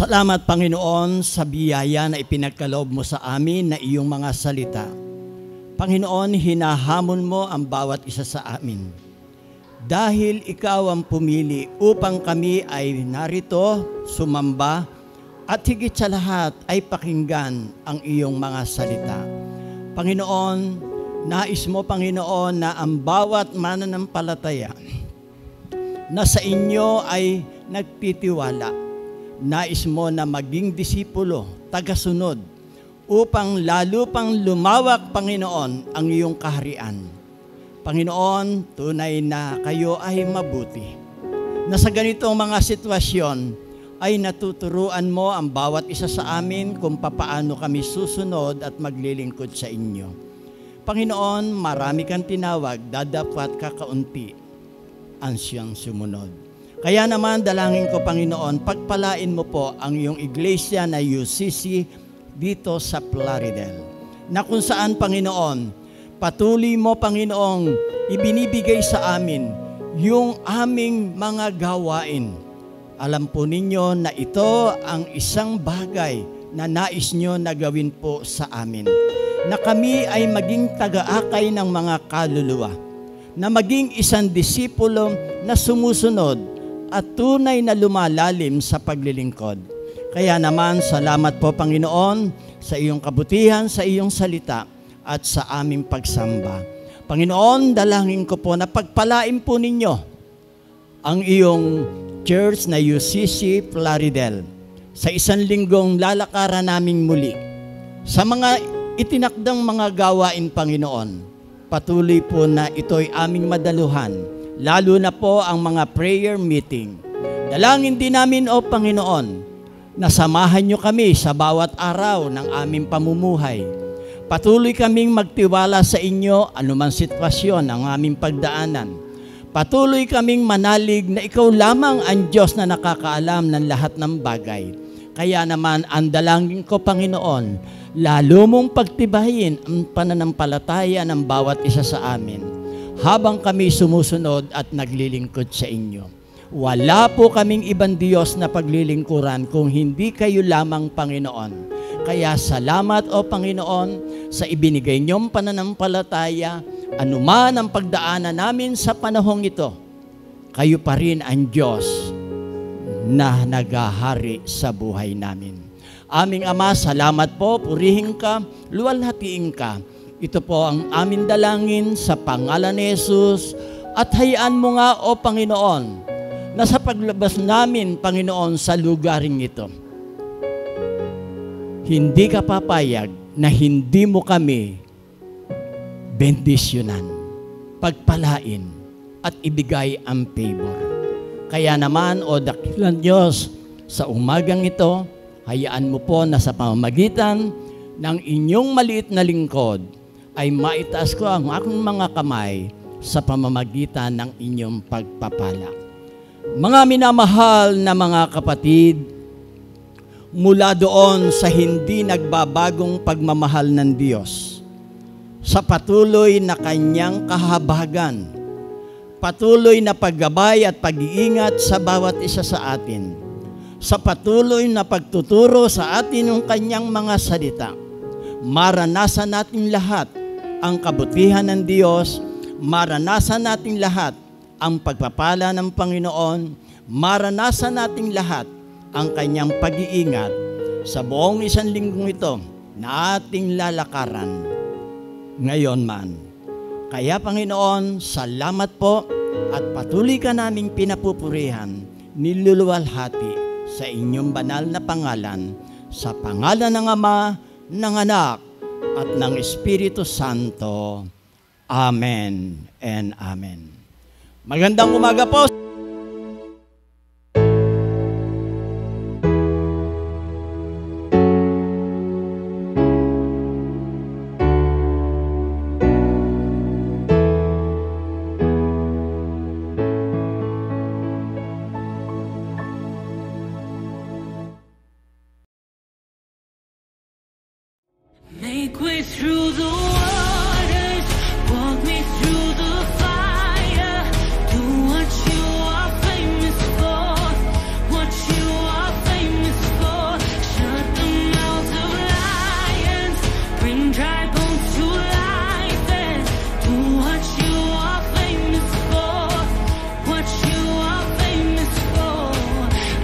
Salamat, Panginoon, sa biyaya na ipinagkaloob mo sa amin na iyong mga salita. Panginoon, hinahamon mo ang bawat isa sa amin. Dahil ikaw ang pumili upang kami ay narito, sumamba, at higit sa lahat ay pakinggan ang iyong mga salita. Panginoon, nais mo, Panginoon, na ang bawat mananampalataya na sa inyo ay nagtitiwala. Nais mo na maging disipulo, tagasunod, upang lalo pang lumawak, Panginoon, ang iyong kaharian. Panginoon, tunay na kayo ay mabuti. Na sa ganitong mga sitwasyon ay natuturuan mo ang bawat isa sa amin kung papaano kami susunod at maglilingkod sa inyo. Panginoon, marami kang tinawag, dadapat kakaunti ang siyang sumunod. Kaya naman, dalangin ko, Panginoon, pagpalain mo po ang iyong iglesia na UCC dito sa Plaridel. Na kung saan, Panginoon, patuloy mo, Panginoong, ibinibigay sa amin yung aming mga gawain. Alam po ninyo na ito ang isang bagay na nais nyo na gawin po sa amin. Na kami ay maging taga-akay ng mga kaluluwa. Na maging isang disipulo na sumusunod at tunay na lumalalim sa paglilingkod. Kaya naman, salamat po, Panginoon, sa iyong kabutihan, sa iyong salita, at sa aming pagsamba. Panginoon, dalangin ko po na pagpalain po ninyo ang iyong church na UCC Plaridel sa 1 linggong lalakaran naming muli. Sa mga itinakdang mga gawain, Panginoon, patuloy po na ito'y aming madaluhan, lalo na po ang mga prayer meeting. Dalangin din namin, O Panginoon, na samahan nyo kami sa bawat araw ng aming pamumuhay. Patuloy kaming magtiwala sa inyo anumang sitwasyon ang aming pagdaanan. Patuloy kaming manalig na ikaw lamang ang Diyos na nakakaalam ng lahat ng bagay. Kaya naman, ang dalangin ko, Panginoon, lalo mong pagtibayin ang pananampalataya ng bawat isa sa amin habang kami sumusunod at naglilingkod sa inyo. Wala po kaming ibang Diyos na paglilingkuran kung hindi kayo lamang, Panginoon. Kaya salamat, O Panginoon, sa ibinigay niyong pananampalataya, anuman ang pagdaanan namin sa panahong ito, kayo pa rin ang Diyos na naghahari sa buhay namin. Aming Ama, salamat po, purihin ka, luwalhatiin ka. Ito po ang aming dalangin sa pangalan ni Jesus at hayaan mo nga, O Panginoon, na sa paglabas namin, Panginoon, sa lugaring ito, hindi ka papayag na hindi mo kami bendisyonan, pagpalain, at ibigay ang favor. Kaya naman, O dakilang Diyos, sa umagang ito, hayaan mo po na sa pamamagitan ng inyong maliit na lingkod, ay maitaas ko ang aking mga kamay sa pamamagitan ng inyong pagpapala. Mga minamahal na mga kapatid, mula doon sa hindi nagbabagong pagmamahal ng Diyos, sa patuloy na kanyang kahabagan patuloy na paggabay at pag-iingat sa bawat isa sa atin, sa patuloy na pagtuturo sa atin ng kanyang mga salita. Maranasan natin lahat ang kabutihan ng Diyos, maranasan natin lahat ang pagpapala ng Panginoon, maranasan natin lahat ang kanyang pag-iingat sa buong isang linggong ito na ating lalakaran ngayon man. Kaya Panginoon, salamat po at patuloy ka naming pinapupurihan, niluluwalhati sa inyong banal na pangalan, sa pangalan ng Ama, ng Anak, at ng Espiritu Santo. Amen and Amen. Magandang umaga po. Make way through the waters, walk me through the fire. Do what you are famous for, what you are famous for. Shut the mouths of lions, bring dry bones to life, and do what you are famous for, what you are famous for.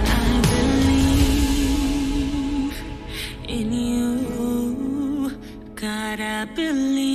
I believe in you. God, I believe.